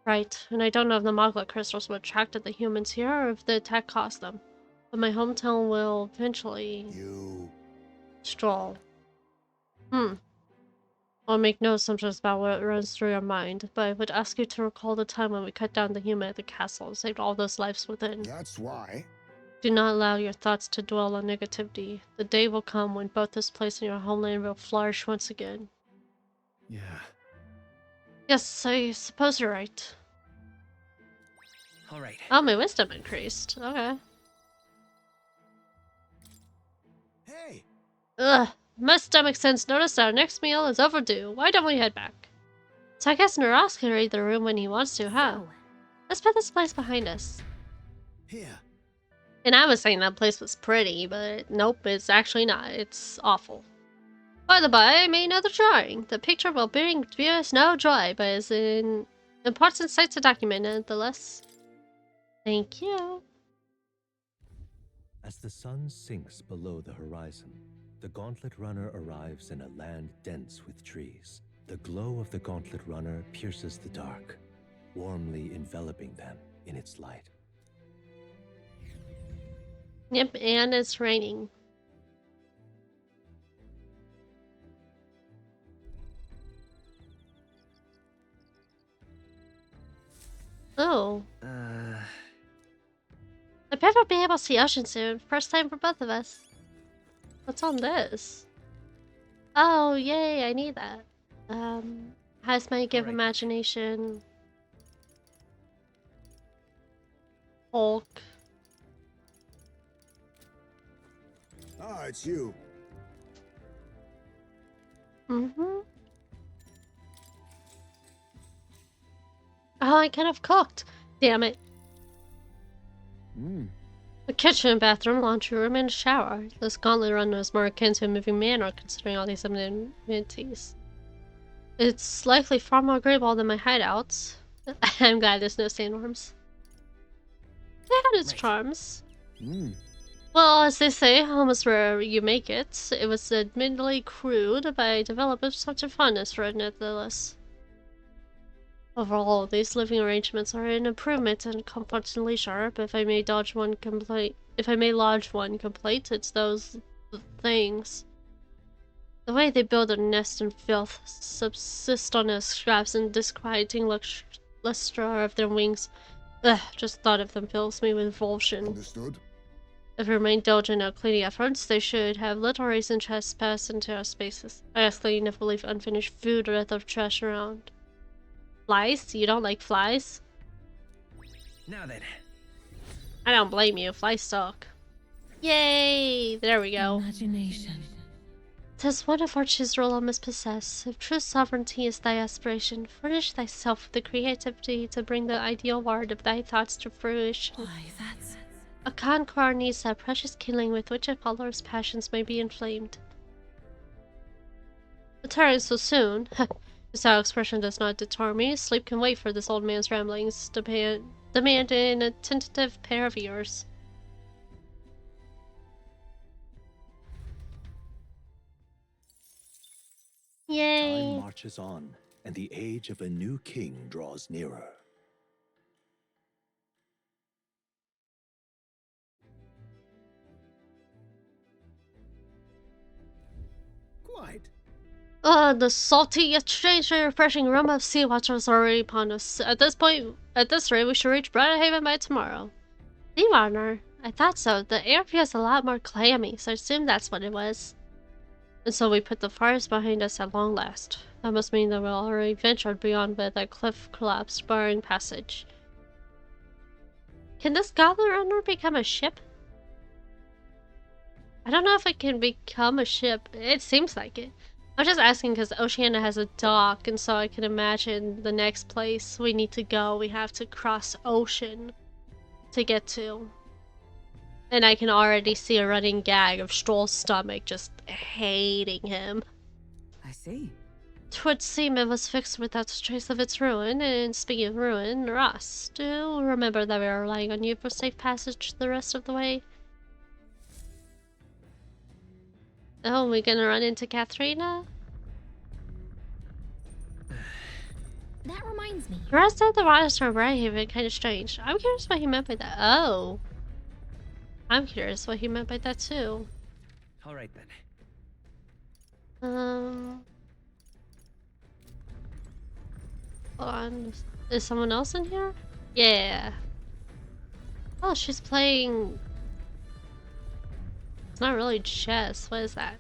S1: Right, and I don't know if the magma crystals would attracted the humans here or if the attack caused them. But my hometown will eventually... Stroll. I'll make no assumptions about what runs through your mind, but I would ask you to recall the time when we cut down the human at the castle and saved all those lives within.
S4: That's why.
S1: Do not allow your thoughts to dwell on negativity. The day will come when both this place and your homeland will flourish once again.
S9: Yeah.
S1: Yes, I suppose you're right.
S11: All right.
S1: Oh, my wisdom increased. Okay.
S9: Hey!
S1: Ugh. My stomach since noticed our next meal is overdue. Why don't we head back? So I guess Naras can read the room when he wants to, huh?
S2: So,
S1: Let's put this place behind us.
S9: Here.
S1: And I was saying that place was pretty, but nope, it's actually not. It's awful. By the by, I made another drawing. The picture will bring viewers no joy, but is an important sight to document nonetheless. Thank you.
S5: As the sun sinks below the horizon, the Gauntlet Runner arrives in a land dense with trees. The glow of the Gauntlet Runner pierces the dark, warmly enveloping them in its light.
S1: Yep, and it's raining. Oh. I bet we'll be able to see ocean soon. First time for both of us. What's on this? Oh, yay, I need that. Has my give imagination. Hulk.
S4: Ah, it's you.
S1: Mm-hmm. Oh, I could have cooked. Damn it. A kitchen, bathroom, laundry room, and a shower. This gauntlet run is more akin to a moving manor considering all these amenities. It's likely far more agreeable than my hideouts. I'm glad there's no sandworms. It had its charms. Well, as they say, home is where you make it. It was admittedly crude, but I developed such a fondness for it nonetheless. Overall, these living arrangements are an improvement in comfort and leisure, but if I may lodge one complaint, it's those things. The way they build a nest in filth, subsist on the scraps and disquieting luster of their wings. Ugh, just thought of them fills me with revulsion.
S4: Understood.
S1: If we remain diligent at cleaning efforts, they should have little reason to trespass into our spaces. I ask that you never leave unfinished food or other trash around. Flies? You don't like flies?
S11: Now then.
S1: I don't blame you. Flies suck. Yay! There we go.
S2: Imagination.
S1: 'Tis one of fortune's rule I must possess. If true sovereignty is thy aspiration, furnish thyself with the creativity to bring the ideal word of thy thoughts to fruition.
S2: Why, that's...
S1: A conqueror needs that precious kindling with which a follower's passions may be inflamed. Retiring so soon? This expression does not deter me. Sleep can wait for this old man's ramblings. Demand an attentive pair of ears. Yay!
S5: Time marches on, and the age of a new king draws nearer.
S9: Quite.
S1: The salty yet strangely refreshing aroma of sea water is already upon us. At this rate, we should reach Brilehaven by tomorrow. Sea water? I thought so. The air feels a lot more clammy, so I assumed that's what it was. And so we put the forest behind us at long last. That must mean that we already ventured beyond where that cliff collapsed, barring passage. Can this gauntlet runner become a ship? I don't know if it can become a ship. It seems like it. I'm just asking because Oceania has a dock, and so I can imagine the next place we need to go, we have to cross ocean to get to. And I can already see a running gag of Stroll's stomach just hating him.
S10: I see.
S1: 'Twould seem it was fixed without a trace of its ruin, and speaking of ruin, Ross, do remember that we are relying on you for safe passage the rest of the way. Oh, we gonna run into Katharina?
S2: That reminds me.
S1: The rest of the waters from Brilehaven kind of strange. I'm curious what he meant by that. Oh. I'm curious what he meant by that too.
S11: All right then.
S1: Hold on. Is someone else in here? Yeah. Oh, she's playing... It's not really chess. What is that?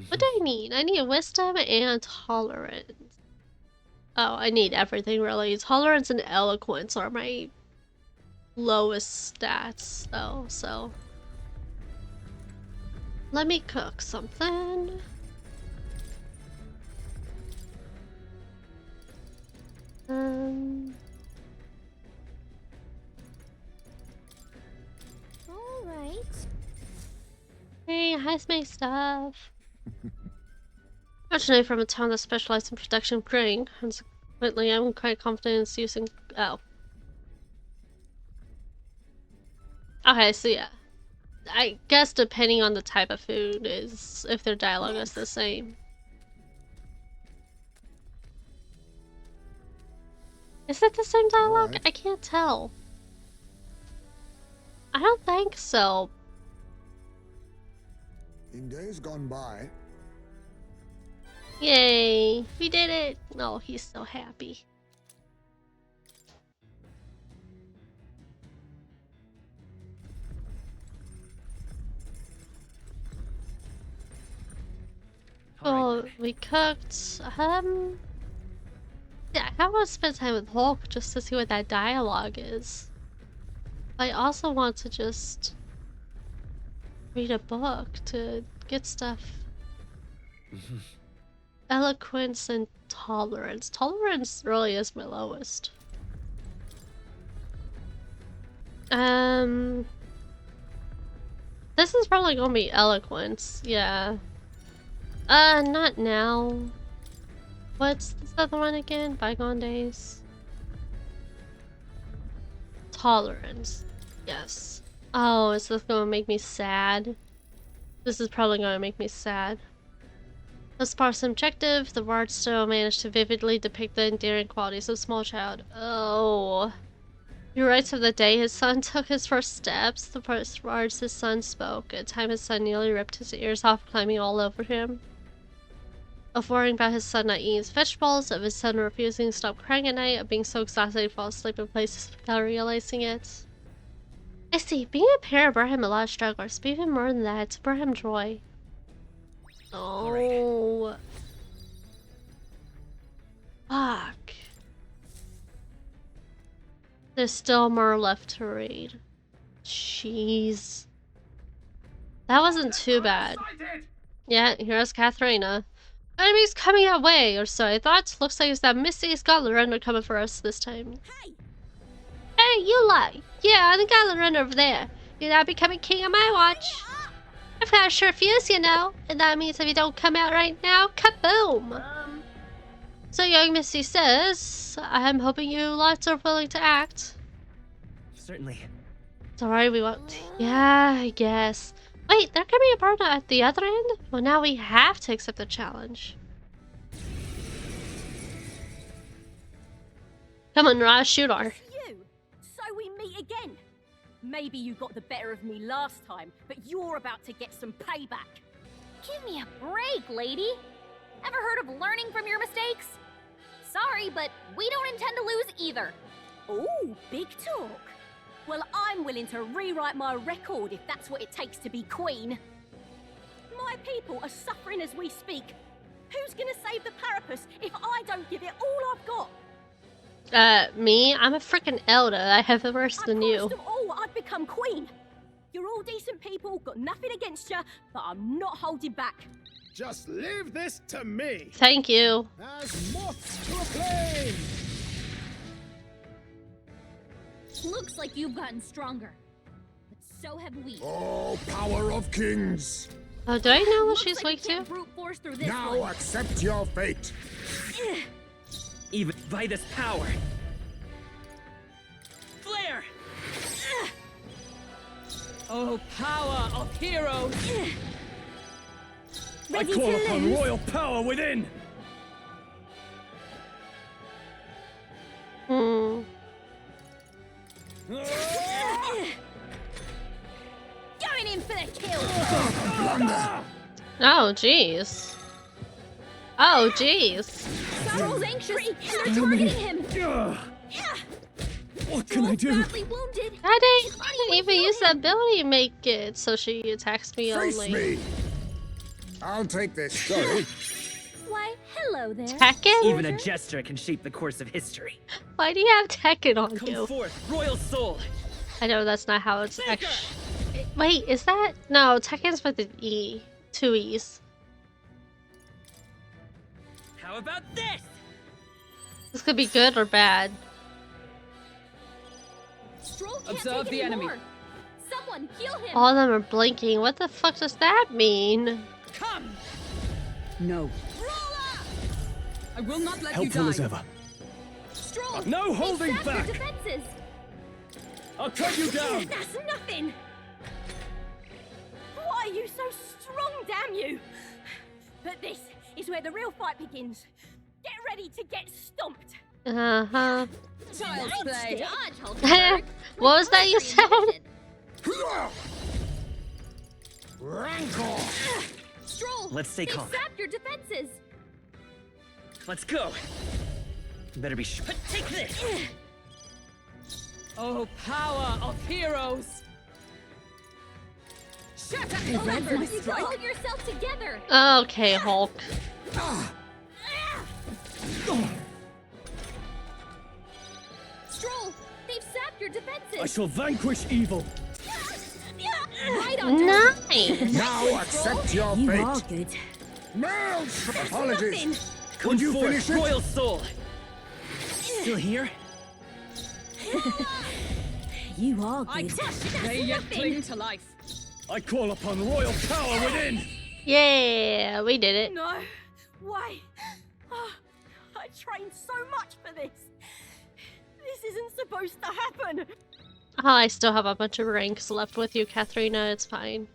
S1: What do I need? I need wisdom and tolerance. Oh, I need everything really. Tolerance and eloquence are my lowest stats though, so let me cook something.
S2: Alright.
S1: Hey, heist my stuff. Originally from a town that specialized in production of grain, consequently I'm quite confident in using... Oh. Okay, so yeah. I guess depending on the type of food is if their dialogue is the same. Is it the same dialogue?
S4: Right.
S1: I can't tell. I don't think so.
S4: In days gone by,
S1: Yay! We did it! Oh, he's so happy. Oh, we cooked. Yeah, I want to spend time with Hulk just to see what that dialogue is. I also want to just read a book to get stuff. Eloquence and tolerance. Tolerance really is my lowest. This is probably gonna be eloquence, yeah. Not now. What's this other one again? Bygone days. Tolerance. Yes. Oh, is this gonna make me sad? This is probably gonna make me sad. As far as objective, the words still managed to vividly depict the endearing qualities of a small child. Oh. He writes of the day his son took his first steps, the first words his son spoke, at a time his son nearly ripped his ears off climbing all over him. Of worrying about his son not eating his vegetables, of his son refusing to stop crying at night, of being so exhausted he falls asleep in places without realizing it. I see, being a parent brought him a lot of struggles, but even more than that, it brought him joy. Oh. Fuck. There's still more left to read. Jeez. That wasn't too bad. Yeah, here's Katharina. Enemies coming our way, or so I thought. Looks like it's that Misty Scotland Runner coming for us this time.
S7: Hey!
S1: Hey, you lie! Yeah, the Scotland Runner over there. You're not becoming king on my watch. I've got a sure fuse, you know, and that means if you don't come out right now, kaboom! So young Misty says, I'm hoping you lots are willing to act.
S11: Certainly.
S1: Sorry, we won't. Yeah, I guess. Wait, there could be a partner at the other end? Well, now we have to accept the challenge. Come on, Raj, shoot her.
S12: It's you. So we meet again. Maybe you got the better of me last time, but you're about to get some payback.
S2: Give me a break, lady. Ever heard of learning from your mistakes? Sorry, but we don't intend to lose either.
S12: Ooh, big talk. Well, I'm willing to rewrite my record if that's what it takes to be queen. My people are suffering as we speak. Who's gonna save the Parapus if I don't give it all I've got?
S1: Me? I'm a freaking elder. I have it worse than you.
S12: I promised them all I'd become queen. You're all decent people, got nothing against you, but I'm not holding back.
S9: Just leave this to me.
S1: Thank you.
S9: As moths to a flame.
S2: Looks like you've gotten stronger. But so have we.
S4: oh, power of kings!
S1: Oh, do I know what
S2: Looks
S1: she's
S2: like
S1: weak
S2: we can't
S1: to?
S2: brute force through this
S4: Now
S2: one.
S4: accept your fate!
S11: Even by this power. Flare! Oh, power of heroes! I call upon royal power within!
S1: Hmm.
S12: Going in for the kill!
S1: Oh, jeez. Oh, jeez.
S2: Sarul's anxious. They're targeting him.
S11: What can I do?
S2: Badly wounded.
S1: I didn't even use that ability to make it so she attacks me
S4: Face
S1: only.
S4: me! I'll take this. Sorry.
S2: Why, hello there.
S1: Tekken?
S13: Even a gesture can shape the course of history.
S1: Why do you have Tekken on
S13: Come
S1: you?
S13: forth, royal soul.
S1: I know that's not how it's actually. Wait, is that? No, Tekken's with an E. 2 E's.
S13: How about this?
S1: This could be good or bad.
S2: Stroll can't
S11: Observe
S2: take
S11: the enemy.
S2: anymore. Someone heal him.
S1: All of them are blinking. What the fuck does that mean?
S11: Come! No. I will not let
S9: Helpful
S11: you
S9: as
S11: die.
S9: ever.
S2: Stroll,
S11: No
S2: they
S11: holding
S2: sapped your
S11: back.
S2: defenses.
S11: I'll cut you down.
S12: That's nothing! Why are you so strong, damn you? But this is where the real fight begins. Get ready to get stomped!
S1: Uh-huh.
S11: Child's play.
S2: Dodge, Hulkenburg.
S1: What was that you said?
S4: Rancor!
S2: Stroll,
S13: Let's stay
S2: they
S13: calm.
S2: sapped your defenses.
S13: Let's go. Better be sure. Take this.
S11: Oh, power of heroes.
S2: Shut up, Hulkenburg. Pull yourself together.
S1: Okay, Hulk.
S2: Stroll, they've sapped your defenses.
S11: I shall vanquish evil.
S2: Right on
S1: Nice.
S4: Now accept your
S12: You
S4: fate.
S12: are good.
S4: No! Apologies.
S13: Come
S4: you
S13: forth,
S4: finish it?
S13: royal soul. Still here?
S12: You are
S11: I
S12: good.
S11: crush they yet cling to life. I call upon royal power within.
S1: Yeah, we did it.
S12: No. Why? Oh, I trained so much for this. This isn't supposed to happen.
S1: Oh, I still have a bunch of ranks left with you, Katharina. It's fine.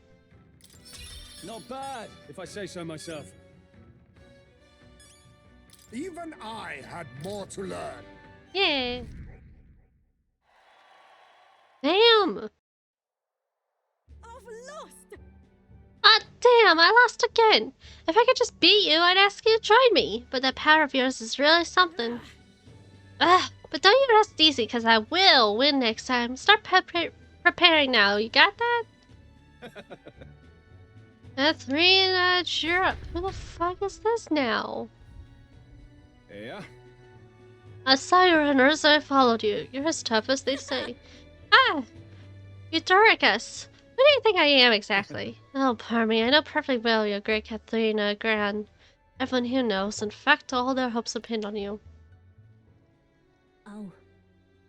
S11: Not bad, if I say so myself.
S4: Even I had more to learn.
S1: Yeah. Damn.
S12: I've lost.
S1: Ah, damn, I lost again. If I could just beat you, I'd ask you to join me. But that power of yours is really something. Ugh, but don't you rest easy, because I will win next time. Start preparing now. You got that? That's Rena, cheer up. Who the fuck is this now?
S11: Yeah.
S1: I saw your runners, so I followed you. You're as tough as they say. Ah! Eutoricus! What do you think I am exactly? Oh, pardon me, I know perfectly well you're great Katharina Gran. Everyone here knows. In fact, all their hopes depend on you.
S12: Oh.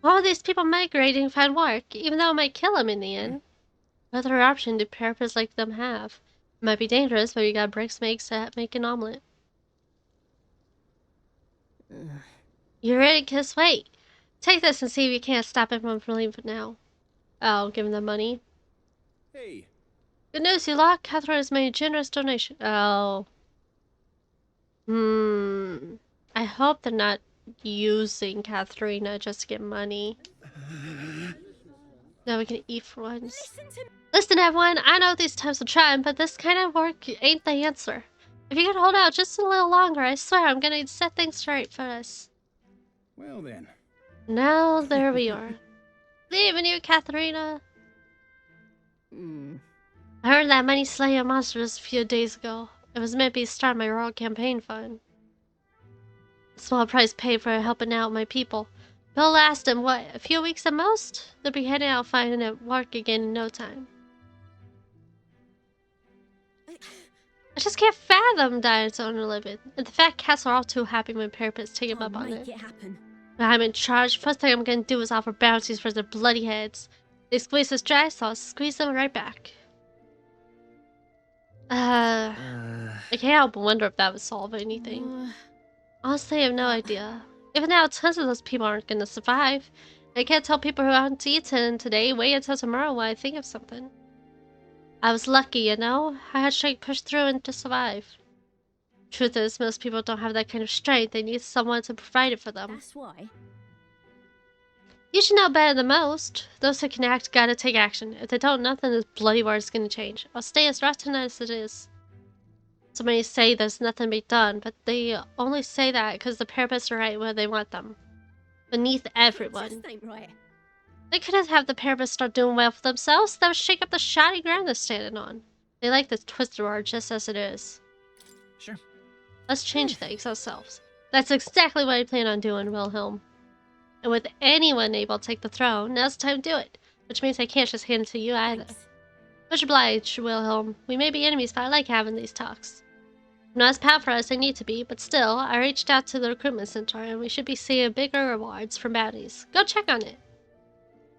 S1: All these people migrating find work, even though it might kill them in the end. What other option do parapets like them have? It might be dangerous, but you got bricks makes that make an omelet. You're ready, kiss? Wait. Take this and see if you can't stop everyone from leaving now. Oh, give them the money.
S11: Hey.
S1: Good news, you lot. Catherine has made a generous donation. Oh. I hope they're not using Katharina just to get money. Now we can eat for once. Listen, everyone. I know these times are trying, but this kind of work ain't the answer. If you can hold out just a little longer, I swear I'm gonna set things straight for us.
S11: Well then.
S1: Now, there we are. Leaving you, Katharina. I heard that many Slayer monsters a few days ago. It was meant to be start my Raw campaign fund. A small price paid for helping out my people. It'll last them, what, a few weeks at most? They'll be heading out finding it work again in no time. I just can't fathom dying so unliving. And the fat cats are all too happy when parapets take him up on it.
S12: Make it happen.
S1: When I'm in charge, first thing I'm gonna do is offer bounties for their bloody heads. They squeeze this dry sauce, squeeze them right back. I can't help but wonder if that would solve anything. Honestly, I have no idea. Even now, tons of those people aren't gonna survive. I can't tell people who aren't eaten today, wait until tomorrow while I think of something. I was lucky, you know? I had strength pushed through and to survive. Truth is, most people don't have that kind of strength. They need someone to provide it for them.
S12: That's why.
S1: You should know better than most. Those who can act gotta take action. If they don't, nothing in this bloody world is gonna change. I'll stay as rotten as it is. So many say there's nothing to be done, but they only say that because the parapets are right where they want them. Beneath everyone.
S12: Just ain't right.
S1: They couldn't have the parapets start doing well for themselves. That would shake up the shoddy ground they're standing on. They like the twisted world just as it is.
S13: Sure.
S1: Let's change things ourselves. That's exactly what I plan on doing, Wilhelm. And with anyone able to take the throne, now's the time to do it. Which means I can't just hand it to you either.
S2: Thanks.
S1: Much obliged, Wilhelm. We may be enemies, but I like having these talks. I'm not as powerful as I need to be, but still, I reached out to the recruitment center and we should be seeing bigger rewards from bounties. Go check on it.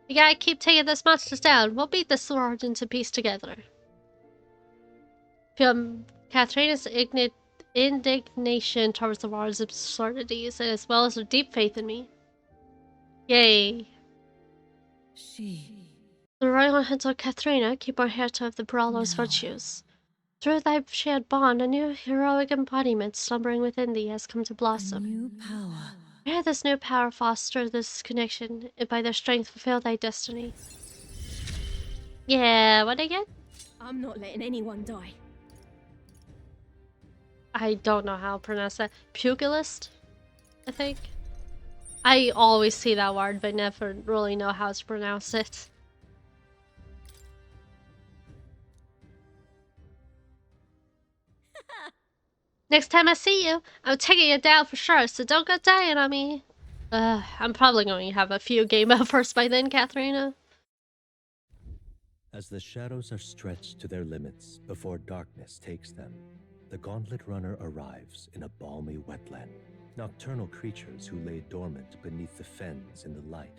S1: We gotta keep taking those monsters down. We'll beat this sword into peace together. From Katharina's indignation towards the war's absurdities, as well as her deep faith in me. Yay. The royal hunter Katharina, keep our heart of the brawler's virtues. Through thy shared bond, a new heroic embodiment slumbering within thee has come to blossom.
S14: A new power.
S1: May this new power foster this connection, and by their strength fulfill thy destiny. Yeah, what again?
S12: I'm not letting anyone die.
S1: I don't know how to pronounce that. Pugilist? I think. I always see that word, but never really know how to pronounce it. Next time I see you, I'm taking it down for sure, so don't go dying on me. I'm probably going to have a few game overs by then, Katharina.
S5: As the shadows are stretched to their limits before darkness takes them, the Gauntlet Runner arrives in a balmy wetland. Nocturnal creatures who lay dormant beneath the fens in the light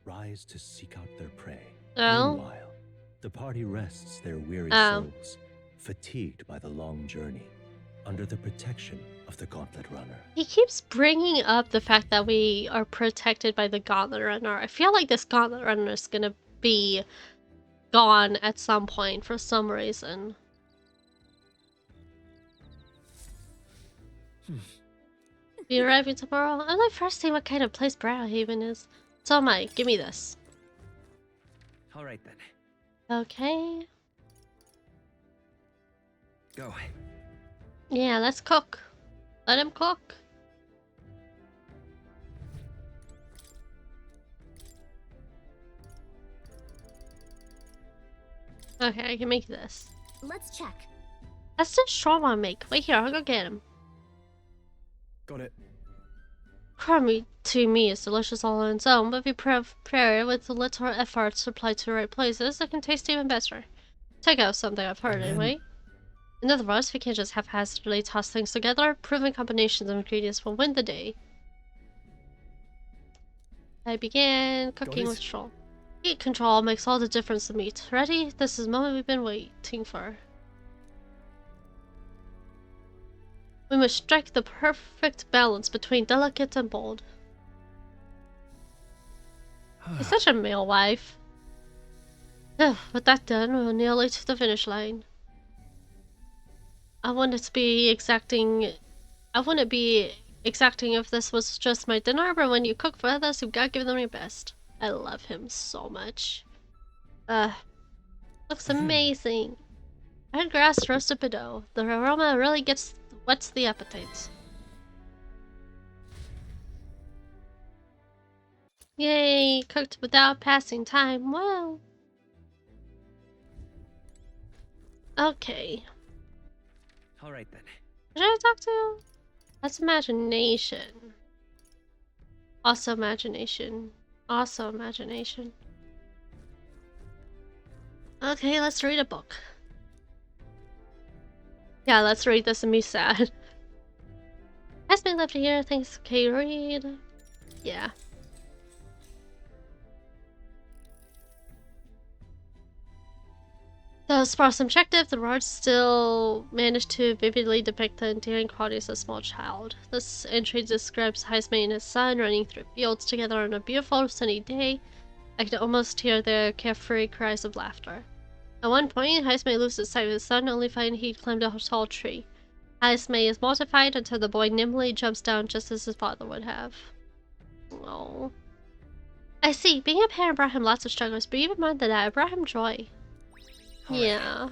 S5: rise to seek out their prey.
S1: Oh.
S5: Meanwhile, the party rests their weary souls, fatigued by the long journey, under the protection of the Gauntlet Runner.
S1: He keeps bringing up the fact that we are protected by the Gauntlet Runner. I feel like this Gauntlet Runner is gonna be gone at some point for some reason. Be arriving tomorrow? I'd like first see what kind of place Brilehaven is. So am I. Give me this.
S13: Alright then.
S1: Okay.
S13: Go.
S1: Yeah, let's cook. Let him cook. Okay, I can make this.
S2: Let's check.
S1: That's the shawarma make. Wait here, I'll go get him.
S9: Got it.
S1: Crummy to me is delicious all on its own, but if you prepare it with a little effort applied to the right places, it can taste even better. Check out something I've heard anyway. In other words, we can't just haphazardly toss things together. Proven combinations of ingredients will win the day. I began cooking with control. Heat control makes all the difference to meat. Ready? This is the moment we've been waiting for. We must strike the perfect balance between delicate and bold. He's such a male wife. With that done, we're nearly to the finish line. I wouldn't be exacting if this was just my dinner, but when you cook for others, you've got to give them your best. I love him so much. Looks amazing. And grass roasted potato. The aroma really whets the appetite. Yay! Cooked without passing time. Well. Okay.
S13: Alright then.
S1: Who should I talk to? That's imagination. Also imagination. Also imagination. Okay, let's read a book. Yeah, let's read this and be sad. Has been left here, thanks, okay, read. Yeah. Though sparse and objective, the words still managed to vividly depict the endearing qualities of a small child. This entry describes Heisman and his son running through fields together on a beautiful sunny day. I could almost hear their carefree cries of laughter. At one point, Heisman loses sight of his son, only finding he'd climbed a tall tree. Heisman is mortified until the boy nimbly jumps down just as his father would have. Oh. I see. Being a parent brought him lots of struggles, but even more than that, it brought him joy. Yeah.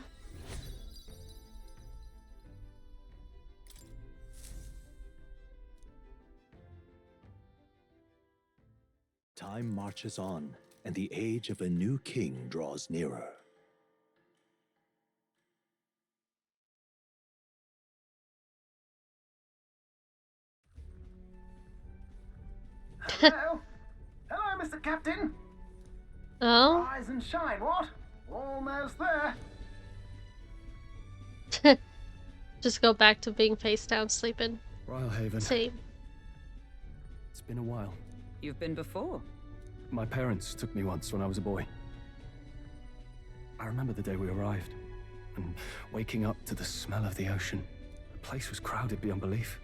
S5: Time marches on, and the age of a new king draws nearer.
S9: Hello? Hello, Mr. Captain.
S1: Oh?
S9: Rise and shine, what? Almost there.
S1: Just go back to being face down sleeping.
S11: Brilehaven.
S1: Same.
S11: It's been a while.
S10: You've been before.
S11: My parents took me once when I was a boy. I remember the day we arrived, and waking up to the smell of the ocean. The place was crowded beyond belief.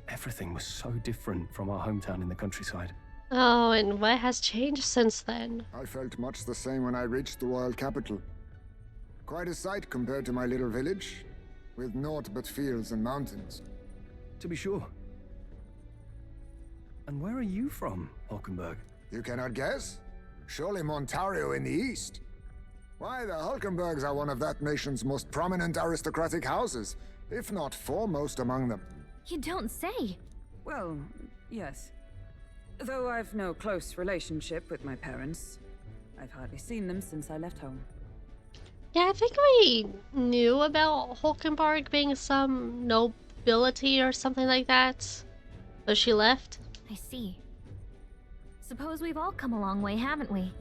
S11: Everything was so different from our hometown in the countryside.
S1: Oh, and what has changed since then?
S4: I felt much the same when I reached the royal capital. Quite a sight compared to my little village, with naught but fields and mountains.
S11: To be sure. And where are you from, Hulkenburg?
S4: You cannot guess? Surely Montario in the east. Why, the Hulkenburgs are one of that nation's most prominent aristocratic houses, if not foremost among them.
S2: You don't say.
S10: Well, yes. Though I've no close relationship with my parents. I've hardly seen them since I left home.
S1: Yeah, I think we knew about Hulkenburg being some nobility or something like that. But she left.
S2: I see. Suppose we've all come a long way, haven't we?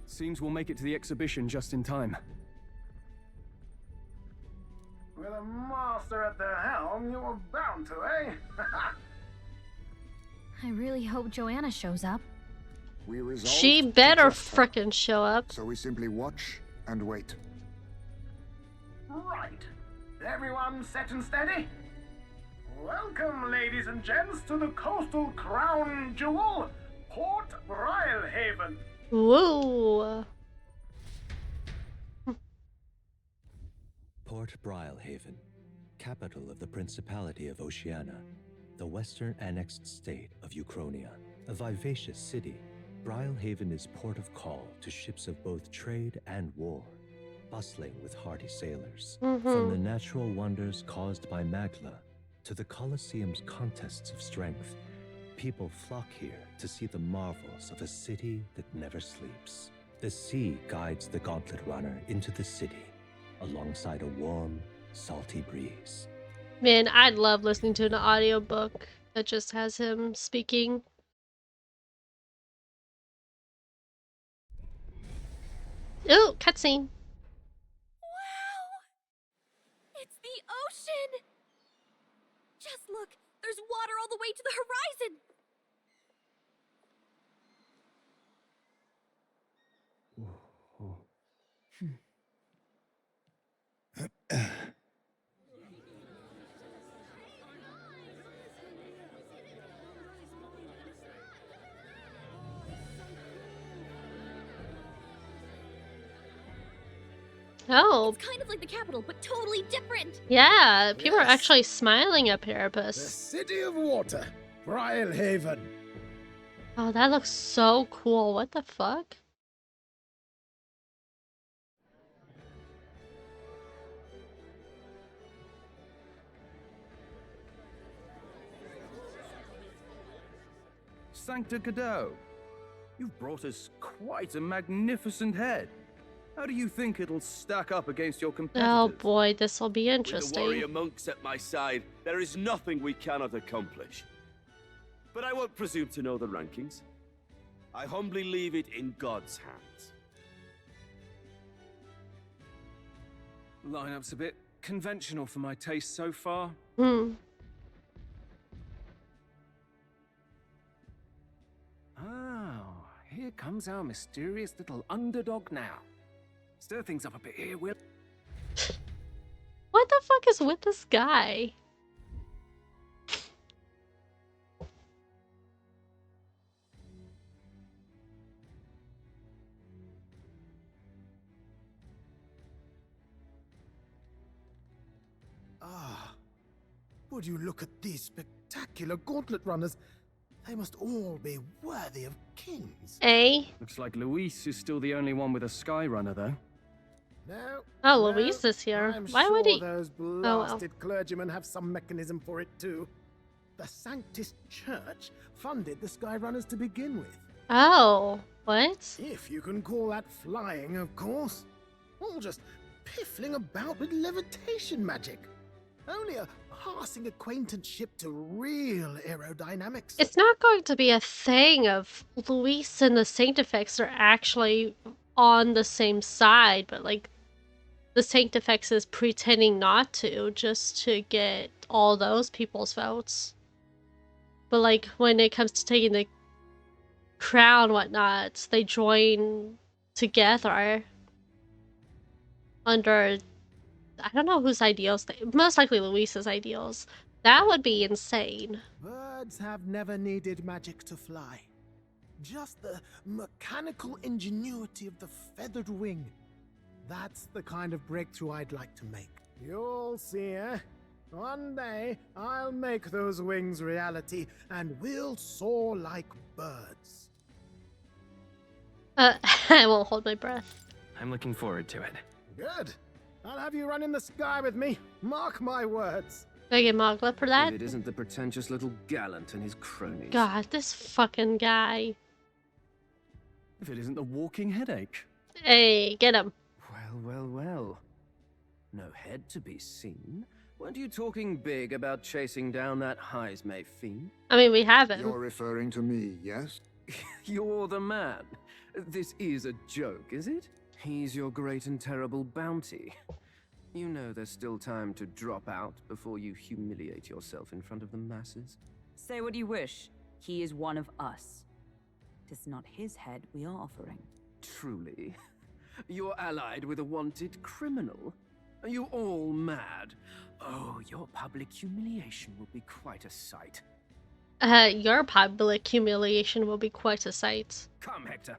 S11: Seems we'll make it to the exhibition just in time.
S9: With a master at the helm, you were bound to, eh?
S2: I really hope Joanna shows up.
S4: We resolved
S1: She
S4: to
S1: better
S4: trust her.
S1: frickin' show up.
S4: So we simply watch and wait.
S9: Right. Everyone set and steady? Welcome, ladies and gents, to the coastal crown jewel, Port Brilehaven.
S1: Whoa.
S5: Port Brilehaven, capital of the Principality of Oceania, the western annexed state of Uchronia. A vivacious city, Brilehaven is port of call to ships of both trade and war, bustling with hardy sailors. From the natural wonders caused by Magla to the Colosseum's contests of strength, people flock here to see the marvels of a city that never sleeps. The sea guides the gauntlet runner into the city, alongside a warm, salty breeze.
S1: Man, I'd love listening to an audiobook that just has him speaking. Ooh, cutscene.
S12: Wow! It's the ocean! Just look, there's water all the way to the horizon!
S1: Oh.
S12: It's kind of like the capital, but totally different!
S1: Yeah, people are actually smiling up here,
S9: The
S1: Puss.
S9: city of water, Brilehaven.
S1: Oh, that looks so cool. What the fuck?
S6: Sancta Cadeau, you've brought us quite a magnificent head. How do you think it'll stack up against your competitors?
S1: Oh boy, this will be
S14: With the
S1: interesting.
S14: warrior monks at my side, there is nothing we cannot accomplish. But I won't presume to know the rankings. I humbly leave it in God's hands.
S6: Lineup's a bit conventional for my taste so far.
S1: Hmm.
S6: Oh, here comes our mysterious little underdog now. Stir things up a bit here, Will.
S1: What the fuck is with this guy?
S9: Ah, would you look at these spectacular gauntlet runners? They must all be worthy of kings.
S1: Eh?
S11: Looks like Luis is still the only one with a Skyrunner, though.
S9: No.
S1: Oh, Luis is here.
S9: I'm
S1: Why
S9: sure
S1: would he?
S9: those
S1: Oh, well.
S9: blasted clergymen have some mechanism for it too. The Sanctist Church funded the Skyrunners to begin with.
S1: Oh, what?
S9: If you can call that flying, of course. All just piffling about with levitation magic.
S15: Only a passing acquaintanceship to real aerodynamics.
S1: It's not going to be a thing of Luis and the Sanctifex are actually on the same side, but like the Sanctifex is pretending not to just to get all those people's votes. But like when it comes to taking the crown, whatnot, they join together under, I don't know whose ideals, most likely Luis's ideals. That would be insane.
S15: Birds have never needed magic to fly. Just the mechanical ingenuity of the feathered wing. That's the kind of breakthrough I'd like to make. You'll see, eh? One day, I'll make those wings reality, and we'll soar like birds.
S1: I won't hold my breath.
S11: I'm looking forward to it.
S15: Good. I'll have you run in the sky with me. Mark my words.
S1: Do I get mocked up for that?
S6: If it isn't the pretentious little gallant and his cronies.
S1: God, this fucking guy.
S11: If it isn't the walking headache.
S1: Hey, get him.
S6: Well. No head to be seen. Weren't you talking big about chasing down that Heismay fiend?
S1: I mean, we have him.
S4: You're referring to me, yes?
S6: You're the man. This is a joke, is it? He's your great and terrible bounty. You know there's still time to drop out before you humiliate yourself in front of the masses.
S10: Say what you wish. He is one of us. It is not his head we are offering.
S6: Truly? You're allied with a wanted criminal? Are you all mad? Oh, your public humiliation will be quite a sight.
S1: Your public humiliation will be quite a sight.
S6: Come, Hector.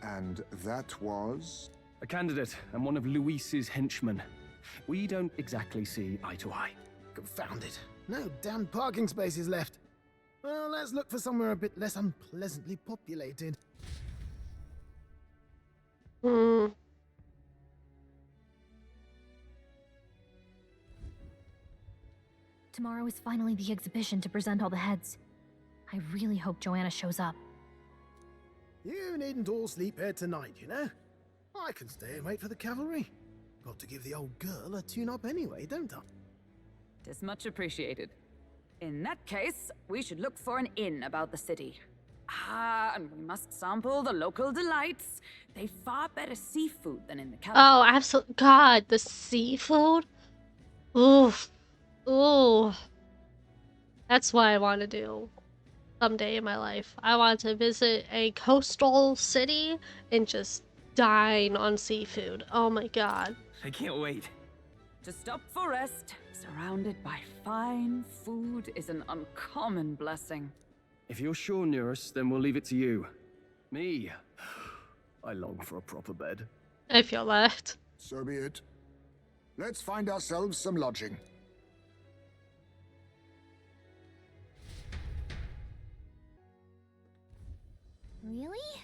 S4: And that was?
S11: A candidate and one of Luis's henchmen. We don't exactly see eye to eye.
S15: Confound it. No damn parking spaces left. Well, let's look for somewhere a bit less unpleasantly populated.
S2: Tomorrow is finally the exhibition to present all the heads. I really hope Joanna shows up.
S15: You needn't all sleep here tonight, you know? I can stay and wait for the cavalry. Got to give the old girl a tune-up anyway, don't I?
S10: Tis much appreciated. In that case, we should look for an inn about the city. And we must sample the local delights. They've far better seafood than in the capital.
S1: Oh, absolutely. God, the seafood? Oof. Ooh. That's what I want to do someday in my life. I want to visit a coastal city and just dine on seafood. Oh my god.
S13: I can't wait.
S10: To stop for rest, surrounded by fine food, is an uncommon blessing.
S11: If you're sure, Nearest, then we'll leave it to you. Me, I long for a proper bed.
S1: I feel that.
S4: So be it. Let's find ourselves some lodging.
S2: Really?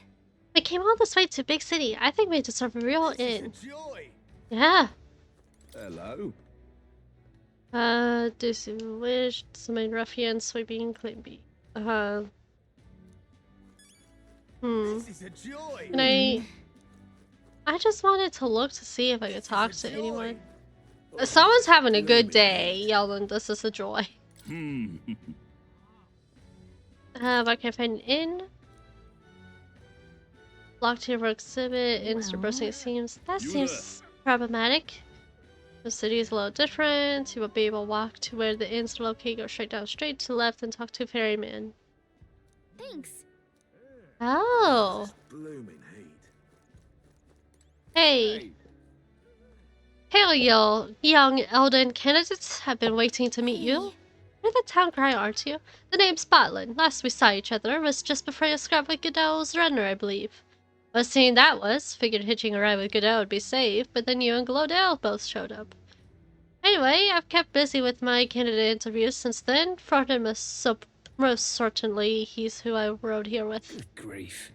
S1: We came all this way to big city. I think we deserve a real inn. Yeah.
S14: Hello.
S1: Do you wish summon ruffian sweeping climby? This
S14: is a joy.
S1: Can I just wanted to look to see if I could talk to anyone. Someone's having a good day, yelling, "This is a joy." But I can't find an inn. Locked here for exhibit, inns are bursting, it seems. That seems problematic. The city is a little different. You will be able to walk to where the inns are located, go straight down, straight to the left, and talk to a ferryman.
S2: Thanks.
S1: Oh.
S14: Blooming heat.
S1: Hey. Hail, young Elden candidates. Have been waiting to meet you. You're the town crier, aren't you? The name's Botlin. Last we saw each other was just before you scrapped with Godot's runner, I believe. But seeing that was, figured hitching a ride with Godot would be safe, but then you and Glodale both showed up. Anyway, I've kept busy with my candidate interviews since then. Frodon most certainly he's who I rode here with.
S13: Good grief.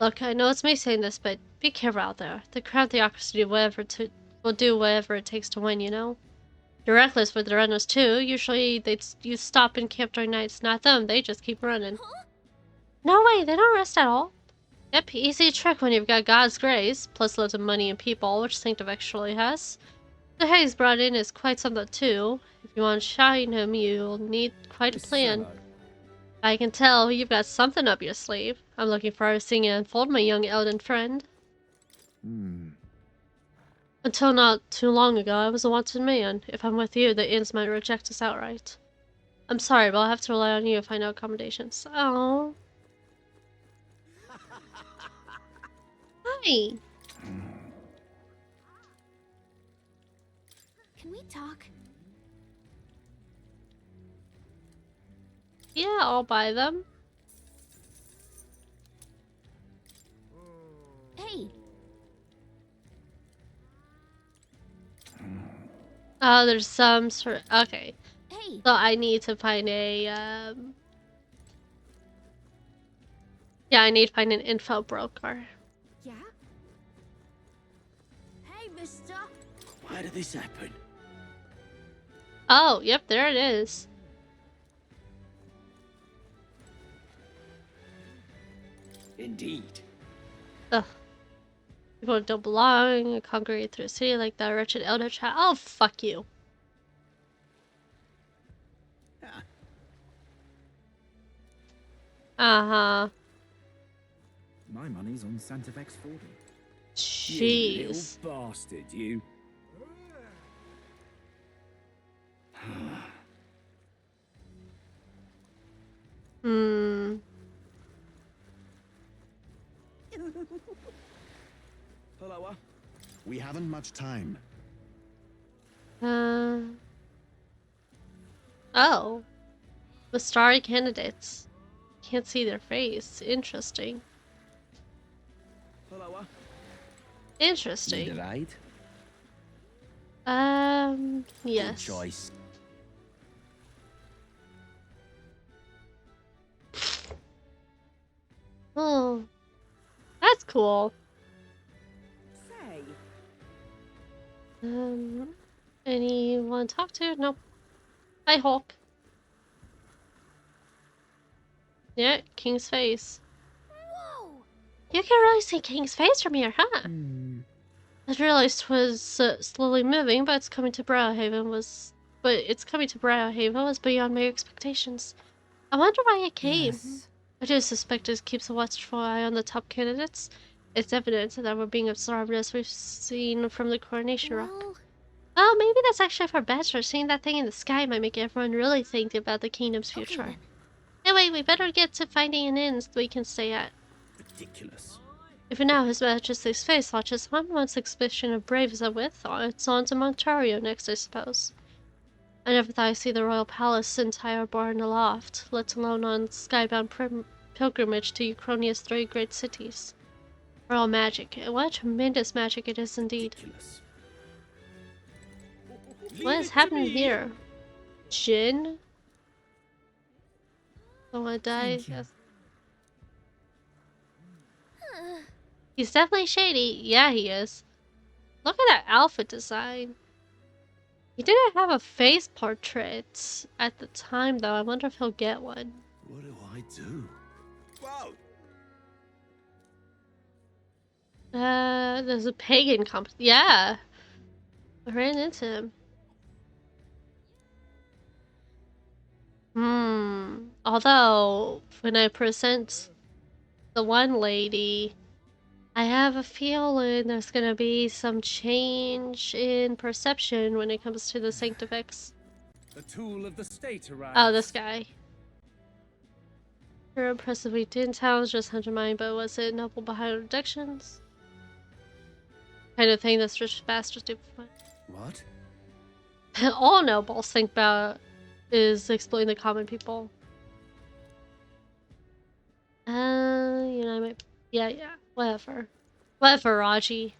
S1: Look, I know it's me saying this, but be careful out there. The crown theocracy will do whatever it takes to win, you know? You're reckless with the runners too. Usually you stop and camp during nights, not them. They just keep running.
S2: Huh?
S1: No way, they don't rest at all. Yep, easy trick when you've got God's grace, plus loads of money and people, which Sanctum actually has. The hay he's brought in is quite something too. If you want to shine him, you'll need quite a plan. I can tell you've got something up your sleeve. I'm looking forward to seeing it unfold, my young Elden friend. Until not too long ago, I was a wanted man. If I'm with you, the inns might reject us outright. I'm sorry, but I'll have to rely on you to find out accommodations. Oh. Hi.
S2: Can we talk?
S1: Yeah, I'll buy them.
S2: Hey.
S1: Oh, there's some sort of... Okay.
S2: Hey.
S1: So I need to find a, Yeah, I need to find an info broker.
S2: Yeah? Hey, mister.
S14: Why did this happen?
S1: Oh, yep, there it is.
S13: Indeed.
S1: Ugh. People don't belong, congregate through a city like that wretched elder child. Oh, fuck you. Uh-huh.
S3: My money's on Santa Fex 40.
S1: Jeez.
S3: You little bastard, you.
S1: Hmm.
S14: Hello.
S16: We haven't much time.
S1: Oh. The starry candidates. Can't see their face. Interesting.
S14: Hello.
S1: Interesting.
S14: Need a ride?
S1: Yes.
S14: Good choice.
S1: Oh. That's cool.
S7: Say.
S1: Anyone to talk to? Nope. Hi, Hulk. Yeah, King's face.
S2: Whoa!
S1: You can really see King's face from here, huh? I realized 'twas slowly moving, but it's coming to Brilehaven was beyond my expectations. I wonder why it came.
S7: Yes.
S1: I do suspect it keeps a watchful eye on the top candidates. It's evident that we're being absorbed as we've seen from the coronation rock. Oh, maybe that's actually for better. Seeing that thing in the sky might make everyone really think about the kingdom's future.
S2: Okay,
S1: Anyway, we better get to finding an inn we can stay at.
S14: Ridiculous.
S1: If now His Majesty's face watches one suspicion of braves are with, it's on to Montario next, I suppose. I never thought I'd see the royal palace entire borne aloft, let alone on skybound pilgrimage to Uchronia's 3 great cities. Royal magic. What a tremendous magic it is indeed.
S14: Ridiculous.
S1: What is happening here? Jin? Someone died? Yes. He's definitely shady. Yeah, he is. Look at that outfit design. He didn't have a face portrait at the time, though. I wonder if he'll get one.
S14: What do I do? Whoa!
S1: There's a pagan Yeah. I ran into him. Although, when I present the one lady, I have a feeling there's gonna be some change in perception when it comes to the Sanctifex.
S6: The tool of the state arrives.
S1: Oh, this guy. You're impressively in town, just 100 mine, but was it noble behind reductions? Kind of thing that's rich bastards do.
S14: What?
S1: All nobles think about is exploiting the common people. You know, I might. Yeah, whatever. Whatever, Raji.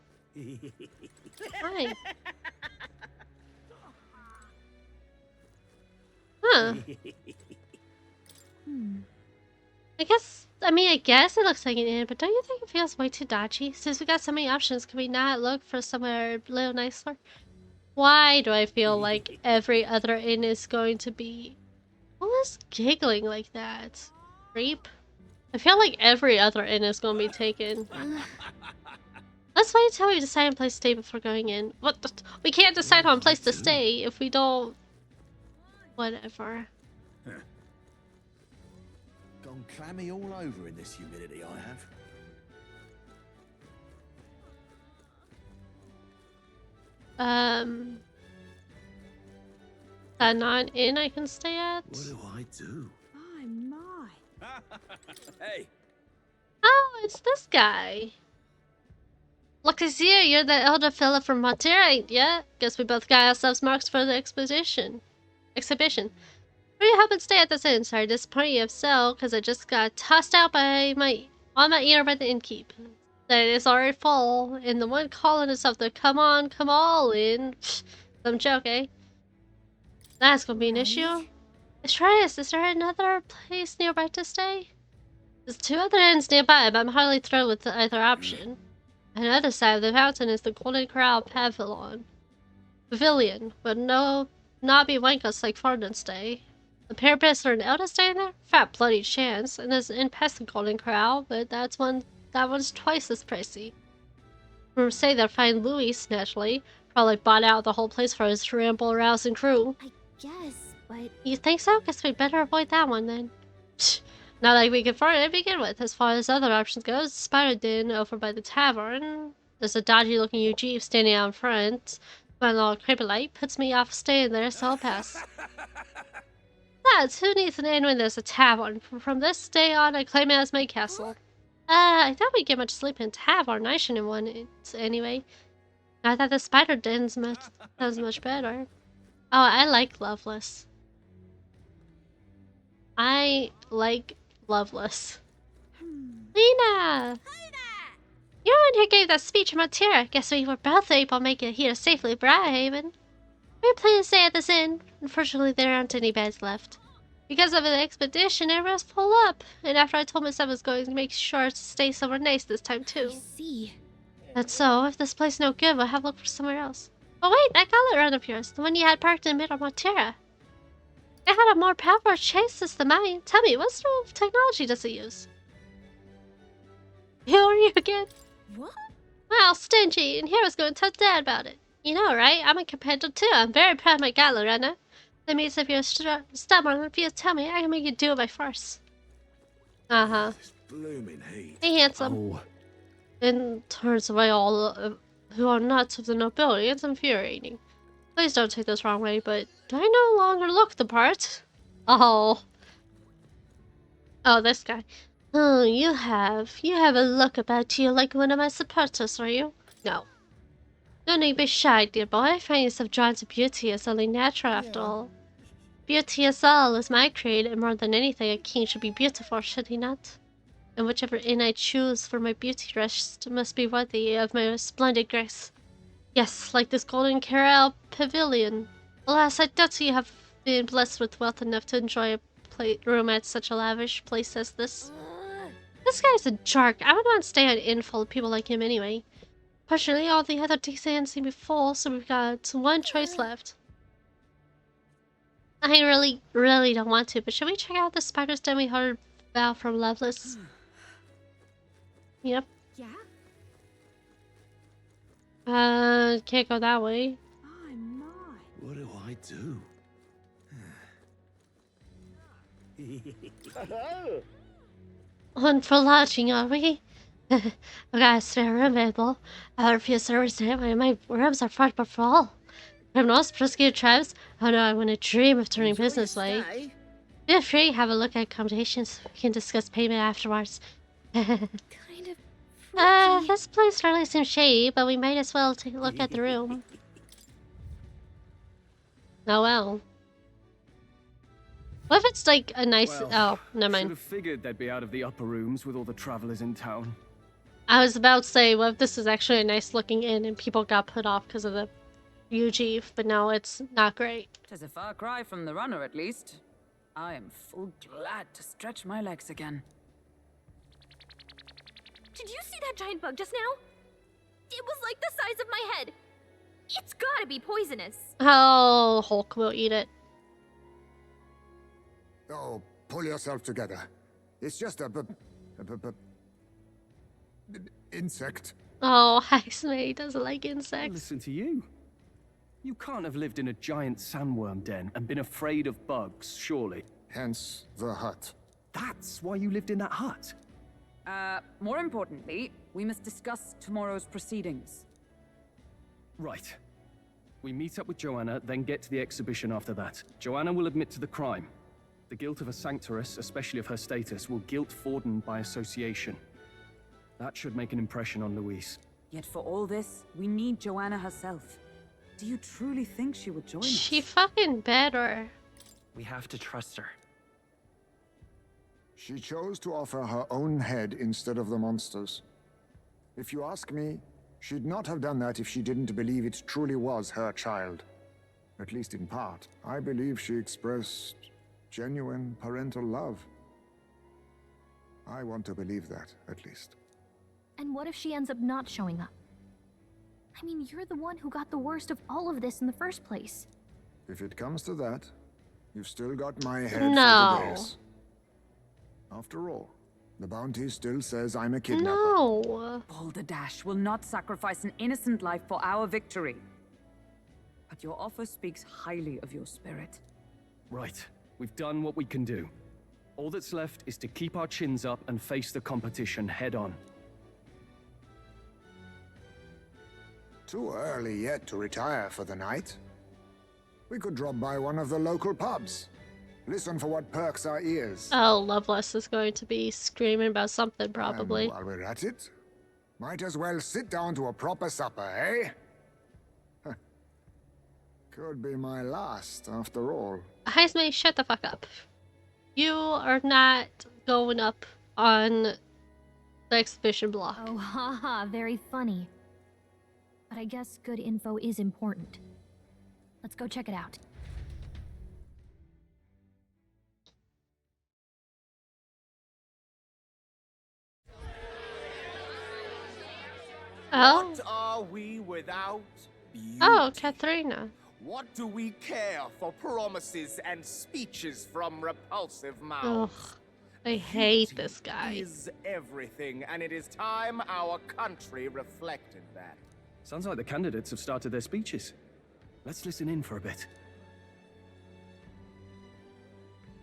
S1: Hi. Huh. I guess it looks like an inn, but don't you think it feels way too dodgy? Since we got so many options, can we not look for somewhere a little nicer? Why do I feel like every other inn is going to be... Who was giggling like that? Creep? I feel like every other inn is gonna be taken. Let's wait until we decide on a place to stay before going in. What? We can't decide on a place to stay if we don't... Whatever.
S16: Gone clammy all over in this humidity I have.
S1: That not an inn I can stay at?
S16: What do I do?
S7: My, my.
S14: Hey!
S1: Oh, it's this guy. Look, I see you're the elder fella from Matera, ain't ya? Guess we both got ourselves marks for the exhibition. Where you help and stay at this inn? Sorry to disappoint you if so, because I just got tossed out by on my ear by the innkeep. That it's already full, and the one calling himself the come on, come all in. Some joke, eh? That's gonna be an issue. Atreus, is there another place nearby to stay? There's 2 other inns nearby, but I'm hardly thrilled with either option. On the other side of the mountain is the Golden Corral Pavilion, but not be wankos like Fordon's Day. The parapets are an eldest staying there? Fat bloody chance, and there's an inn past the Golden Corral, but that one's twice as pricey. Rumors say they'll find Louis, naturally. Probably bought out the whole place for his ramble rousing crew.
S2: I guess, but...
S1: You think so? Guess we'd better avoid that one then. Not like we could afford it to begin with. As far as other options goes, Spider Den over by the tavern. There's a dodgy looking UG standing out in front. My little creepy light puts me off staying there, so I'll pass. Lads, who needs an inn when there's a tavern? From this day on, I claim it as my castle. I doubt we get much sleep in tavern. I shouldn't want it anyway. I thought the Spider Den's sounds much better. Oh, I like Loveless. I like Loveless. Lena! You're the one who gave that speech in Matera. Guess we were both able to make it here safely, Brilehaven. We plan to stay at this inn. Unfortunately, there aren't any beds left. Because of the expedition, everyone's full up. And after I told myself I was going to make sure to stay somewhere nice this time, too.
S2: I see.
S1: That's so. If this place is no good, we'll have to look for somewhere else. Oh wait, that gauntlet run of yours. The one you had parked in the middle of Matera. It had a more powerful chase system than mine. Tell me, what sort of technology does it use? Who are you again?
S2: What?
S1: Well, stingy, and Hero's going to tell Dad about it. You know, right? I'm a competitor too. I'm very proud of my gala runner. That means if you're stubborn, if you tell me, I can make you do it by force. Uh-huh.
S16: Blooming heat.
S1: Hey, handsome.
S11: Oh.
S1: And turns away all who are nuts of the nobility. It's infuriating. Please don't take this wrong way, but do I no longer look the part? Oh. Oh, this guy. Oh, you have a look about you like one of my supporters, are you? No. No need to be shy, dear boy. Find yourself drawn to beauty is only natural after all. Beauty is all is my creed, and more than anything, a king should be beautiful, should he not? And whichever inn I choose for my beauty rest must be worthy of my splendid grace. Yes, like this Golden Corral Pavilion. Alas, I doubt you have been blessed with wealth enough to enjoy a room at such a lavish place as this. This guy's a jerk. I would want to stay at an inn full of people like him anyway. Fortunately, all the other decent inns seem to be full, so we've got one choice left. I really don't want to, but should we check out the Spider's Den we heard about from Loveless? Yep.
S2: Yeah?
S1: Can't go that way.
S7: My, my.
S16: What do I do?
S1: On for lodging, are we? I got a spare room available. I refuse to reserve my rooms are front but full. Criminals, persecuted tribes. Oh no, I wouldn't dream of turning business way. Feel free, have a look at accommodations. We can discuss payment afterwards.
S2: Kind of
S1: this place really seems shady, but we might as well take a look at the room. Oh well. What if it's like a nice...
S11: Well,
S1: oh, never mind.
S11: Should have figured they'd be out of the upper rooms with all the travelers in town.
S1: I was about to say, what if this is actually a nice looking inn and people got put off because of the UG, but no, it's not great.
S10: 'Tis a far cry from the runner, at least. I am full glad to stretch my legs again.
S2: Did you see that giant bug just now? It was like the size of my head. It's gotta be poisonous.
S1: Oh, Hulk will eat it.
S4: Oh, pull yourself together. It's just a Insect.
S1: Oh, Heismay doesn't like insects.
S11: Listen to you. You can't have lived in a giant sandworm den and been afraid of bugs, surely.
S4: Hence the hut.
S11: That's why you lived in that hut?
S10: More importantly, we must discuss tomorrow's proceedings.
S11: Right. We meet up with Joanna, then get to the exhibition after that. Joanna will admit to the crime. The guilt of a sanctoress, especially of her status, will guilt Forden by association. That should make an impression on Louise.
S10: Yet for all this, we need Joanna herself. Do you truly think she would join us?
S1: She fucking better.
S13: We have to trust her.
S4: She chose to offer her own head instead of the monster's. If you ask me, she'd not have done that if she didn't believe it truly was her child. At least in part. I believe she expressed genuine parental love. I want to believe that, at least.
S2: And what if she ends up not showing up? I mean, you're the one who got the worst of all of this in the first place.
S4: If it comes to that, you've still got my head
S1: No.
S4: for the days. After all, the bounty still says I'm a kidnapper.
S1: No.
S10: Balderdash will not sacrifice an innocent life for our victory. But your offer speaks highly of your spirit.
S11: Right. We've done what we can do. All that's left is to keep our chins up and face the competition head on.
S4: Too early yet to retire for the night. We could drop by one of the local pubs. Listen for what perks our ears.
S1: Oh, Loveless is going to be screaming about something, probably.
S4: And while we're at it, might as well sit down to a proper supper, eh? Huh. Could be my last, after all.
S1: Heismay, shut the fuck up. You are not going up on the exhibition block.
S2: Oh, haha, very funny. But I guess good info is important. Let's go check it out.
S1: Oh.
S17: What are we without beauty?
S1: Oh, Katharina.
S17: What do we care for promises and speeches from repulsive
S1: Ugh.
S17: mouths?
S1: I hate this guy.
S17: Is everything, and it is time our country reflected that.
S11: Sounds like the candidates have started their speeches. Let's listen in for a bit.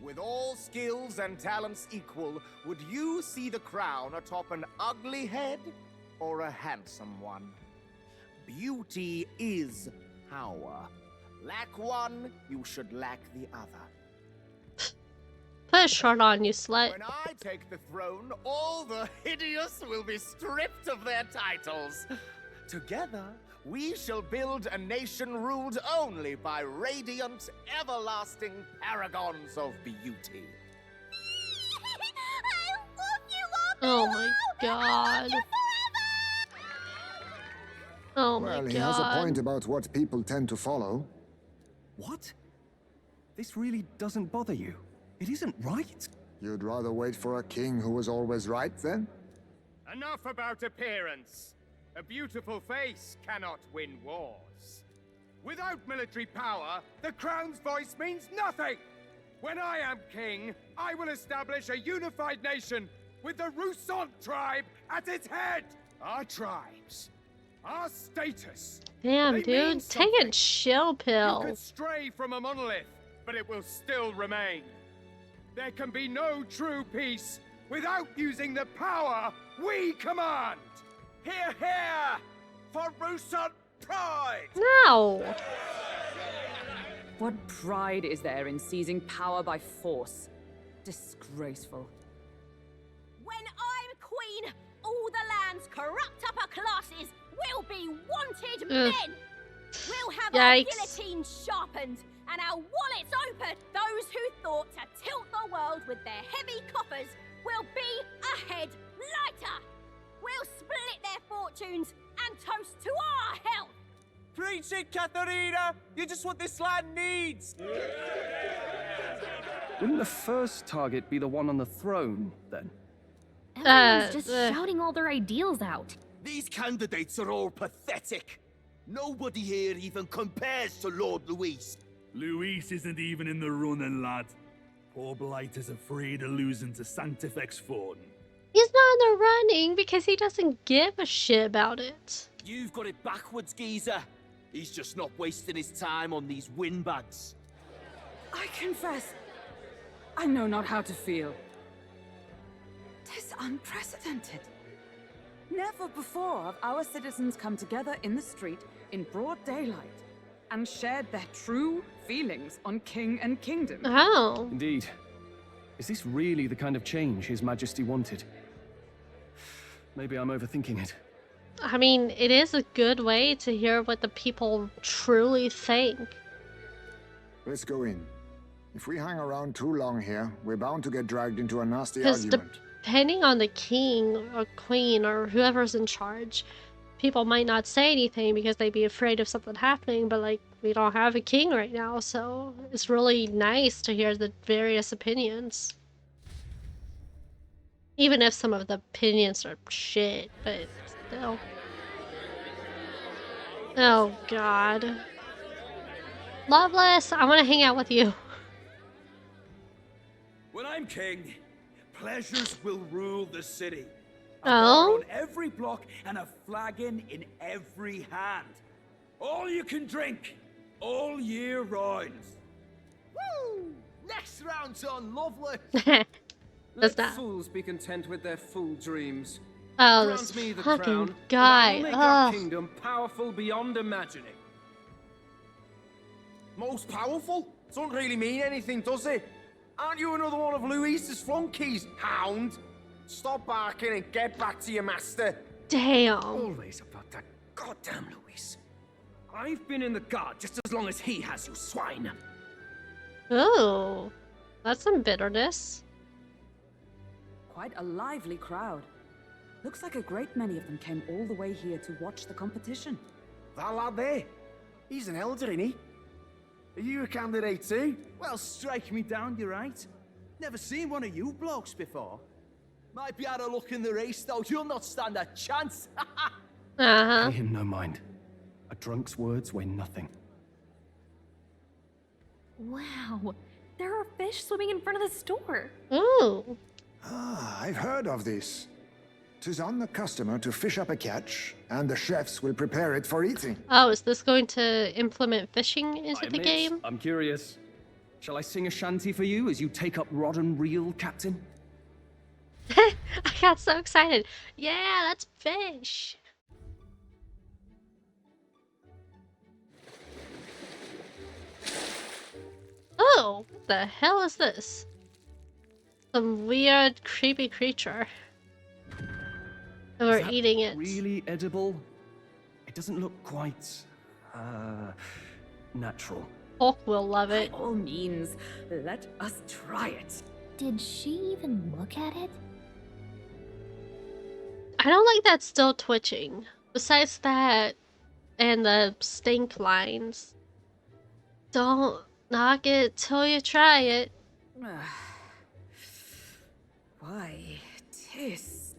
S17: With all skills and talents equal, would you see the crown atop an ugly head or a handsome one? Beauty is power. Lack one, you should lack the other.
S1: Put a shirt on, you slut.
S17: When I take the throne, all the hideous will be stripped of their titles. Together, we shall build a nation ruled only by radiant, everlasting paragons of beauty.
S1: Oh my god. Oh my
S4: Well,
S1: god.
S4: he has a point about what people tend to follow.
S11: What? This really doesn't bother you? It isn't right?
S4: You'd rather wait for a king who was always right, then?
S6: Enough about appearance. A beautiful face cannot win wars. Without military power, the crown's voice means nothing! When I am king, I will establish a unified nation with the Rousant tribe at its head! Our tribes, our status.
S1: Damn,
S6: they
S1: dude.
S6: mean
S1: Take a chill
S6: You
S1: pill.
S6: could stray from a monolith, but it will still remain. There can be no true peace without using the power we command! Hear, hear! For Rousant pride!
S1: No!
S10: What pride is there in seizing power by force? Disgraceful.
S12: When I'm queen, all the land's corrupt upper classes will be wanted
S1: Ugh.
S12: men. We'll have our
S1: Yikes.
S12: guillotines sharpened and our wallets open. Those who thought to tilt the world with their heavy coffers will be a head lighter. We'll split their fortunes and toast to our health.
S17: Preach it, Katharina! You're just what this land needs!
S11: Wouldn't the first target be the one on the throne, then?
S2: Everyone's just shouting all their ideals out.
S14: These candidates are all pathetic. Nobody here even compares to Lord Luis.
S18: Luis isn't even in the running, lad. Poor Blight is afraid of losing to Sanctifex Forden.
S1: He's not in the running because he doesn't give a shit about it.
S14: You've got it backwards, geezer. He's just not wasting his time on these windbags.
S10: I confess, I know not how to feel. 'Tis unprecedented. Never before have our citizens come together in the street in broad daylight and shared their true feelings on king and kingdom.
S1: Oh.
S11: Indeed. Is this really the kind of change His Majesty wanted? Maybe I'm overthinking it.
S1: I mean, it is a good way to hear what the people truly think.
S4: Let's go in. If we hang around too long here, we're bound to get dragged into a nasty
S1: Because
S4: argument.
S1: depending on the king or queen or whoever's in charge, people might not say anything because they'd be afraid of something happening, but like, we don't have a king right now, so it's really nice to hear the various opinions. Even if some of the opinions are shit, but still. Oh god. Loveless, I want to hang out with you.
S14: When I'm king, pleasures will rule the city. A
S1: Oh?
S14: bar on every block and a flagon in every hand. All you can drink, all year round.
S17: Woo! Next round's on, lovely.
S1: That's
S6: Let
S1: not.
S6: fools be content with their fool dreams.
S1: Oh,
S6: Grant
S1: this
S6: me the
S1: fucking
S6: crown,
S1: guy.
S6: and I will make our
S1: Ugh.
S6: kingdom powerful beyond imagining.
S17: Most powerful? Doesn't really mean anything, does it? Aren't you another one of Luis's flunkies, hound? Stop barking and get back to your master.
S1: Damn.
S6: Always about that goddamn Luis. I've been in the guard just as long as he has, you swine.
S1: Oh, that's some bitterness.
S10: Quite a lively crowd. Looks like a great many of them came all the way here to watch the competition.
S17: That lad there, he's an elder, ain't he? Are you a candidate too?
S16: Well, strike me down, you're right. Never seen one of you blokes before. Might be out of luck in the race, though. You'll not stand a chance.
S1: Uh-huh.
S11: Pay him no mind. A drunk's words weigh nothing.
S2: Wow, there are fish swimming in front of the store.
S1: Ooh.
S4: Ah, I've heard of this. 'Tis on the customer to fish up a catch, and the chefs will prepare it for eating.
S1: Oh, is this going to implement fishing into
S11: I
S1: the
S11: admit,
S1: game?
S11: I'm curious. Shall I sing a shanty for you as you take up rod and reel, Captain?
S1: I got so excited. Yeah, let's fish. Oh, what the hell is this? Some weird, creepy creature. And we're
S11: Is that
S1: eating it.
S11: Really edible? It doesn't look quite, natural.
S1: Hulk will love it.
S10: By all means, let us try it.
S2: Did she even look at it?
S1: I don't like that still twitching. Besides that, and the stink lines. Don't knock it till you try it.
S10: Why, tis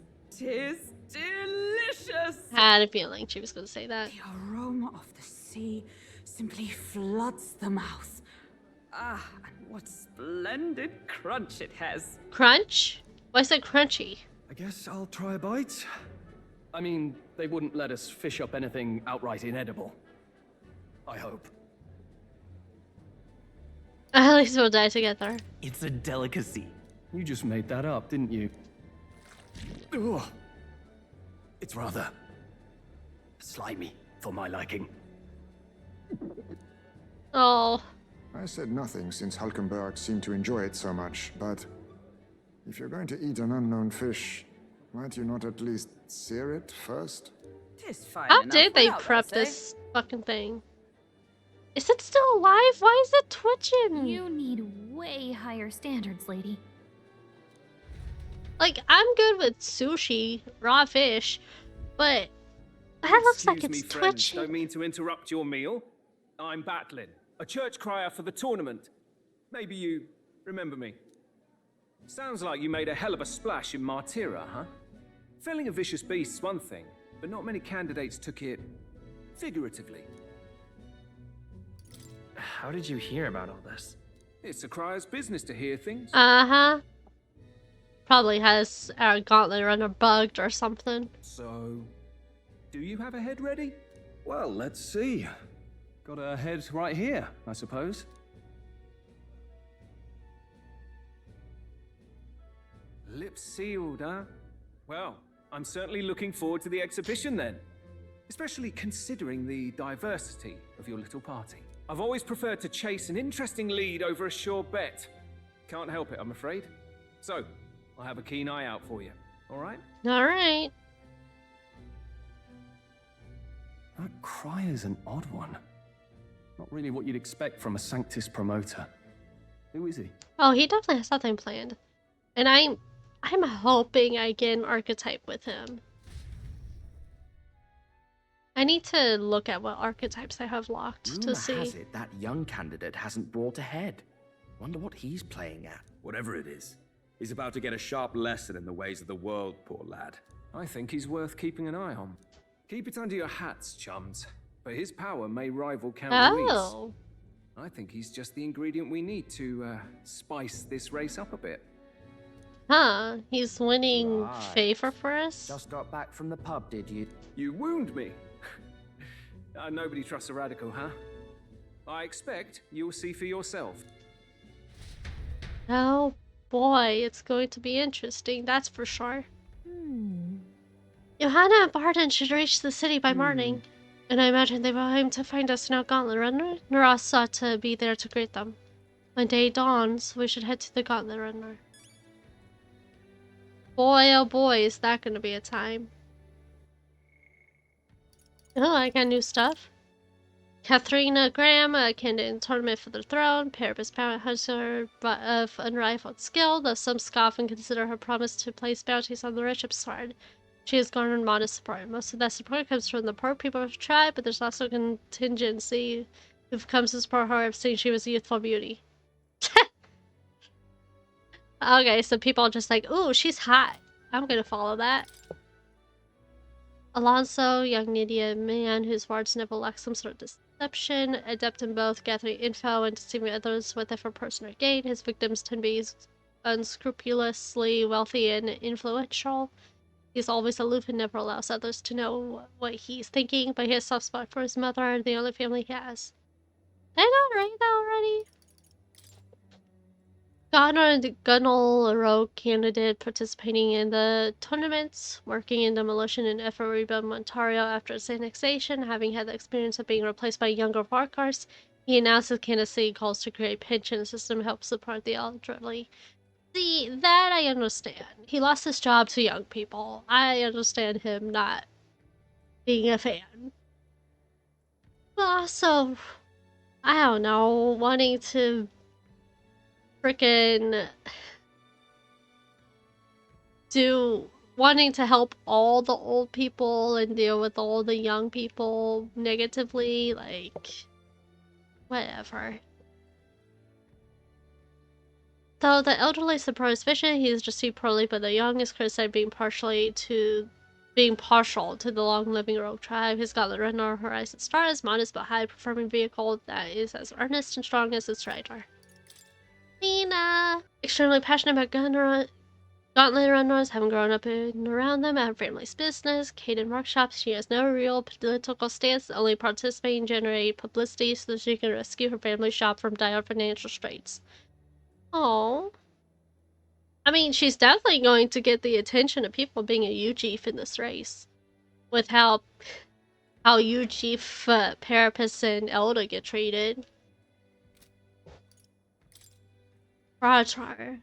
S10: delicious!
S1: I had a feeling she was going to say that.
S10: The aroma of the sea simply floods the mouth. Ah, and what splendid crunch it has.
S1: Crunch? Why is it crunchy?
S11: I guess I'll try a bite. I mean, they wouldn't let us fish up anything outright inedible. I hope.
S1: At least we'll die together.
S13: It's a delicacy.
S11: You just made that up, didn't you? Ugh. It's rather slimy for my liking.
S1: Oh.
S4: I said nothing since Hulkenburg seemed to enjoy it so much, but if you're going to eat an unknown fish, might you not at least sear it first?
S10: Tis fine
S1: How
S10: enough
S1: did they
S10: without
S1: prep
S10: us, eh?
S1: this fucking thing? Is it still alive? Why is it twitching?
S2: You need way higher standards, lady.
S1: Like, I'm good with sushi, raw fish, but that looks like
S6: Excuse
S1: it's
S6: me, friends,
S1: twitching.
S6: don't mean to interrupt your meal. I'm Batlin, a church crier for the tournament. Maybe you remember me. Sounds like you made a hell of a splash in Martira, huh? Felling a vicious beast's one thing, but not many candidates took it figuratively.
S13: How did you hear about all this?
S6: It's a crier's business to hear things.
S1: Uh-huh. Probably has our gauntlet runner bugged or something.
S6: So, do you have a head ready?
S11: Well, let's see. Got a head right here, I suppose.
S6: Lips sealed, huh? Well, I'm certainly looking forward to the exhibition then. Especially considering the diversity of your little party. I've always preferred to chase an interesting lead over a sure bet. Can't help it, I'm afraid. So, I'll have a keen eye out for you, alright?
S1: Alright.
S11: That cry is an odd one. Not really what you'd expect from a Sanctus promoter. Who is he?
S1: Oh, he definitely has something planned. And I'm hoping I get an archetype with him. I need to look at what archetypes I have locked to see.
S8: Rumor has it that young candidate hasn't brought a head. Wonder what he's playing at.
S14: Whatever it is, he's about to get a sharp lesson in the ways of the world, poor lad.
S6: I think he's worth keeping an eye on. Keep it under your hats, chums. But his power may rival Count Luis.
S1: Oh.
S6: I think he's just the ingredient we need to spice this race up a bit.
S1: Huh, he's winning favor for us?
S17: Just got back from the pub, did you?
S6: You wound me. Nobody trusts a radical, huh? I expect you'll see for yourself.
S1: Oh boy, it's going to be interesting, that's for sure. Johanna and Barton should reach the city by morning, and I imagine they will aim to find us now Gauntlet Runner. Naras ought to be there to greet them. When day dawns, we should head to the Gauntlet Runner. Boy, oh boy, is that going to be a time. Oh, I got new stuff. Katharina Graham, a candidate in tournament for the throne, Paribus bounty hunter of unrivaled skill, though some scoff and consider her promise to place bounties on the rich absurd. She has garnered modest support. Most of that support comes from the poor people of the tribe, but there's also a contingency who comes to support her, saying she was a youthful beauty. Okay, so people are just like, ooh, she's hot. I'm gonna follow that. Alonso, young idiot man whose words never lack some sort of deception, adept in both gathering info and deceiving others with it for personal gain. His victims tend to be unscrupulously wealthy and influential. He's always aloof and never allows others to know what he's thinking, but he has a soft spot for his mother and the only family he has. Did I not write that already? Gunnel, a rogue candidate participating in the tournaments, working in demolition and effort to rebuild Montario after its annexation, having had the experience of being replaced by younger Varkars. He announced his candidacy calls to create pension system to help support the elderly. See, that I understand. He lost his job to young people. I understand him not being a fan. But also, I don't know, wanting to freaking wanting to help all the old people and deal with all the young people negatively, like, whatever. Though the elderly support his vision, he is received poorly by the young, is criticized being partial to the long-living rogue tribe. His Gauntlet Runner Horizon Star is modest but high-performing vehicle that is as earnest and strong as its rider. Nina! Extremely passionate about Gauntlet Runners, having grown up in around them at her family's business. Caden workshops, she has no real political stance, only participating to generate publicity so that she can rescue her family shop from dire financial straits. Oh, I mean, she's definitely going to get the attention of people being a U-Chief in this race. With how U-Chief, Parapus, and Elda get treated. Rajar.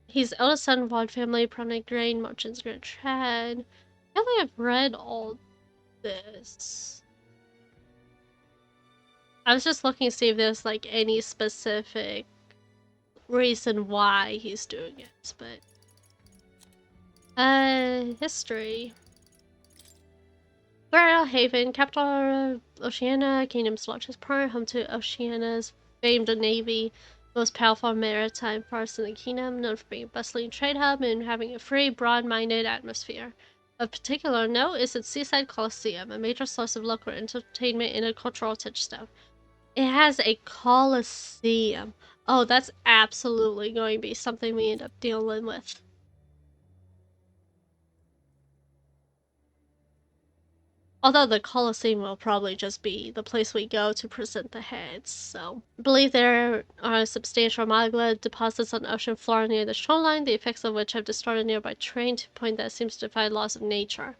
S1: He's eldest son of one family, prominent grain merchants, Grand Trad. I feel like I've read all this. I was just looking to see if there's like any specific reason why he's doing it, but history. Brilehaven, capital of Oceania, kingdom's largest port, home to Oceania's famed navy, most powerful maritime force in the kingdom, known for being a bustling trade hub and having a free, broad-minded atmosphere. Of particular note is its seaside coliseum, a major source of local entertainment and a cultural touchstone. It has a coliseum. Oh, that's absolutely going to be something we end up dealing with. Although the Colosseum will probably just be the place we go to present the heads, so. I believe there are substantial magma deposits on the ocean floor near the shoreline, the effects of which have distorted nearby terrain to a point that seems to defy laws of nature.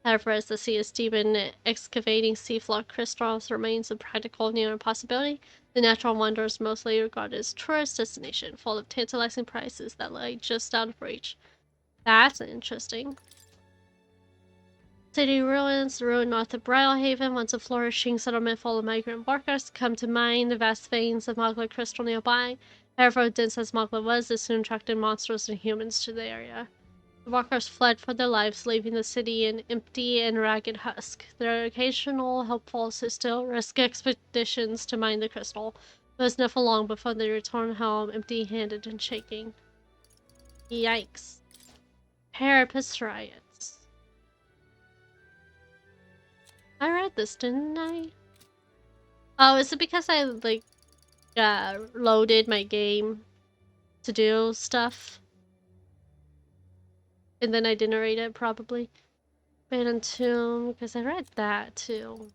S1: However, as the sea is deep and excavating seafloor crystals remains a practical near impossibility, the natural wonder is mostly regarded as a tourist destination, full of tantalizing prices that lie just out of reach. That's interesting. City ruins, the ruin north of Brilehaven, once a flourishing settlement full of migrant workers, come to mine the vast veins of magma crystal nearby. However dense as magma was, it soon attracted monsters and humans to the area. The workers fled for their lives, leaving the city an empty and ragged husk. There are occasional helpfuls who still risk expeditions to mine the crystal, but it's never long before they return home empty-handed and shaking. Yikes. Parapet riots. I read this, didn't I? Oh, is it because I, like, loaded my game to do stuff? And then I didn't read it, probably. Abandoned Tomb, because I read that, too.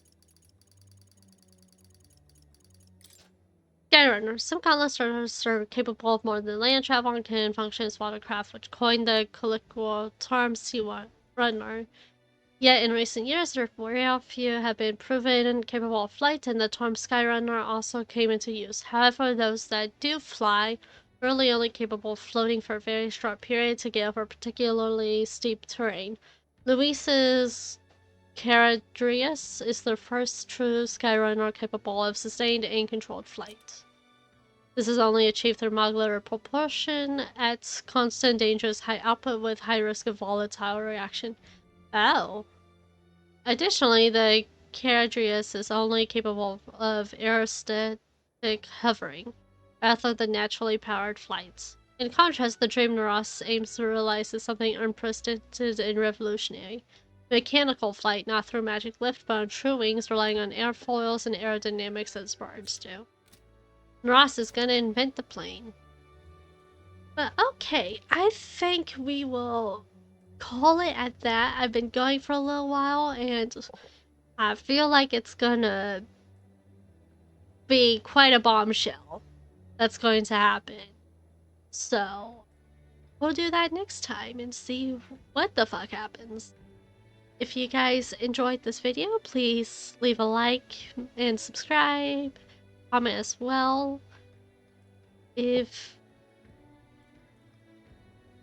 S1: Skyrunners. Some colonists are capable of more than land travel and can function as watercraft, which coined the colloquial term sea runner. Yet in recent years, there very few have been proven capable of flight, and the term Skyrunner also came into use. However, those that do fly are really only capable of floating for a very short period to get over particularly steep terrain. Luis's Caradrius is the first true Skyrunner capable of sustained and controlled flight. This is only achieved through modular propulsion at constant dangerous high output with high risk of volatile reaction. Oh. Additionally, the Caradrius is only capable of aerostatic hovering, rather than naturally powered flights. In contrast, the Dream Naros aims to realize is something unprecedented and revolutionary. Mechanical flight, not through magic lift, but on true wings, relying on airfoils and aerodynamics as birds do. Naros is gonna invent the plane. But okay, I think we will call it at that. I've been going for a little while and I feel like it's gonna be quite a bombshell that's going to happen. So we'll do that next time and see what the fuck happens. If you guys enjoyed this video, please leave a like and subscribe, comment as well.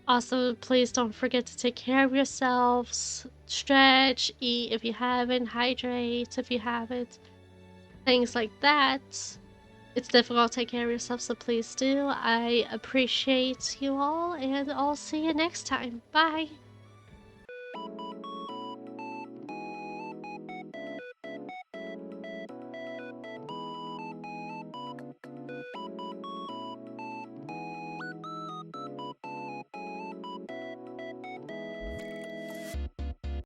S1: Also, please don't forget to take care of yourselves, stretch, eat if you haven't, hydrate if you haven't, things like that. It's difficult to take care of yourself, so please do. I appreciate you all, and I'll see you next time. Bye!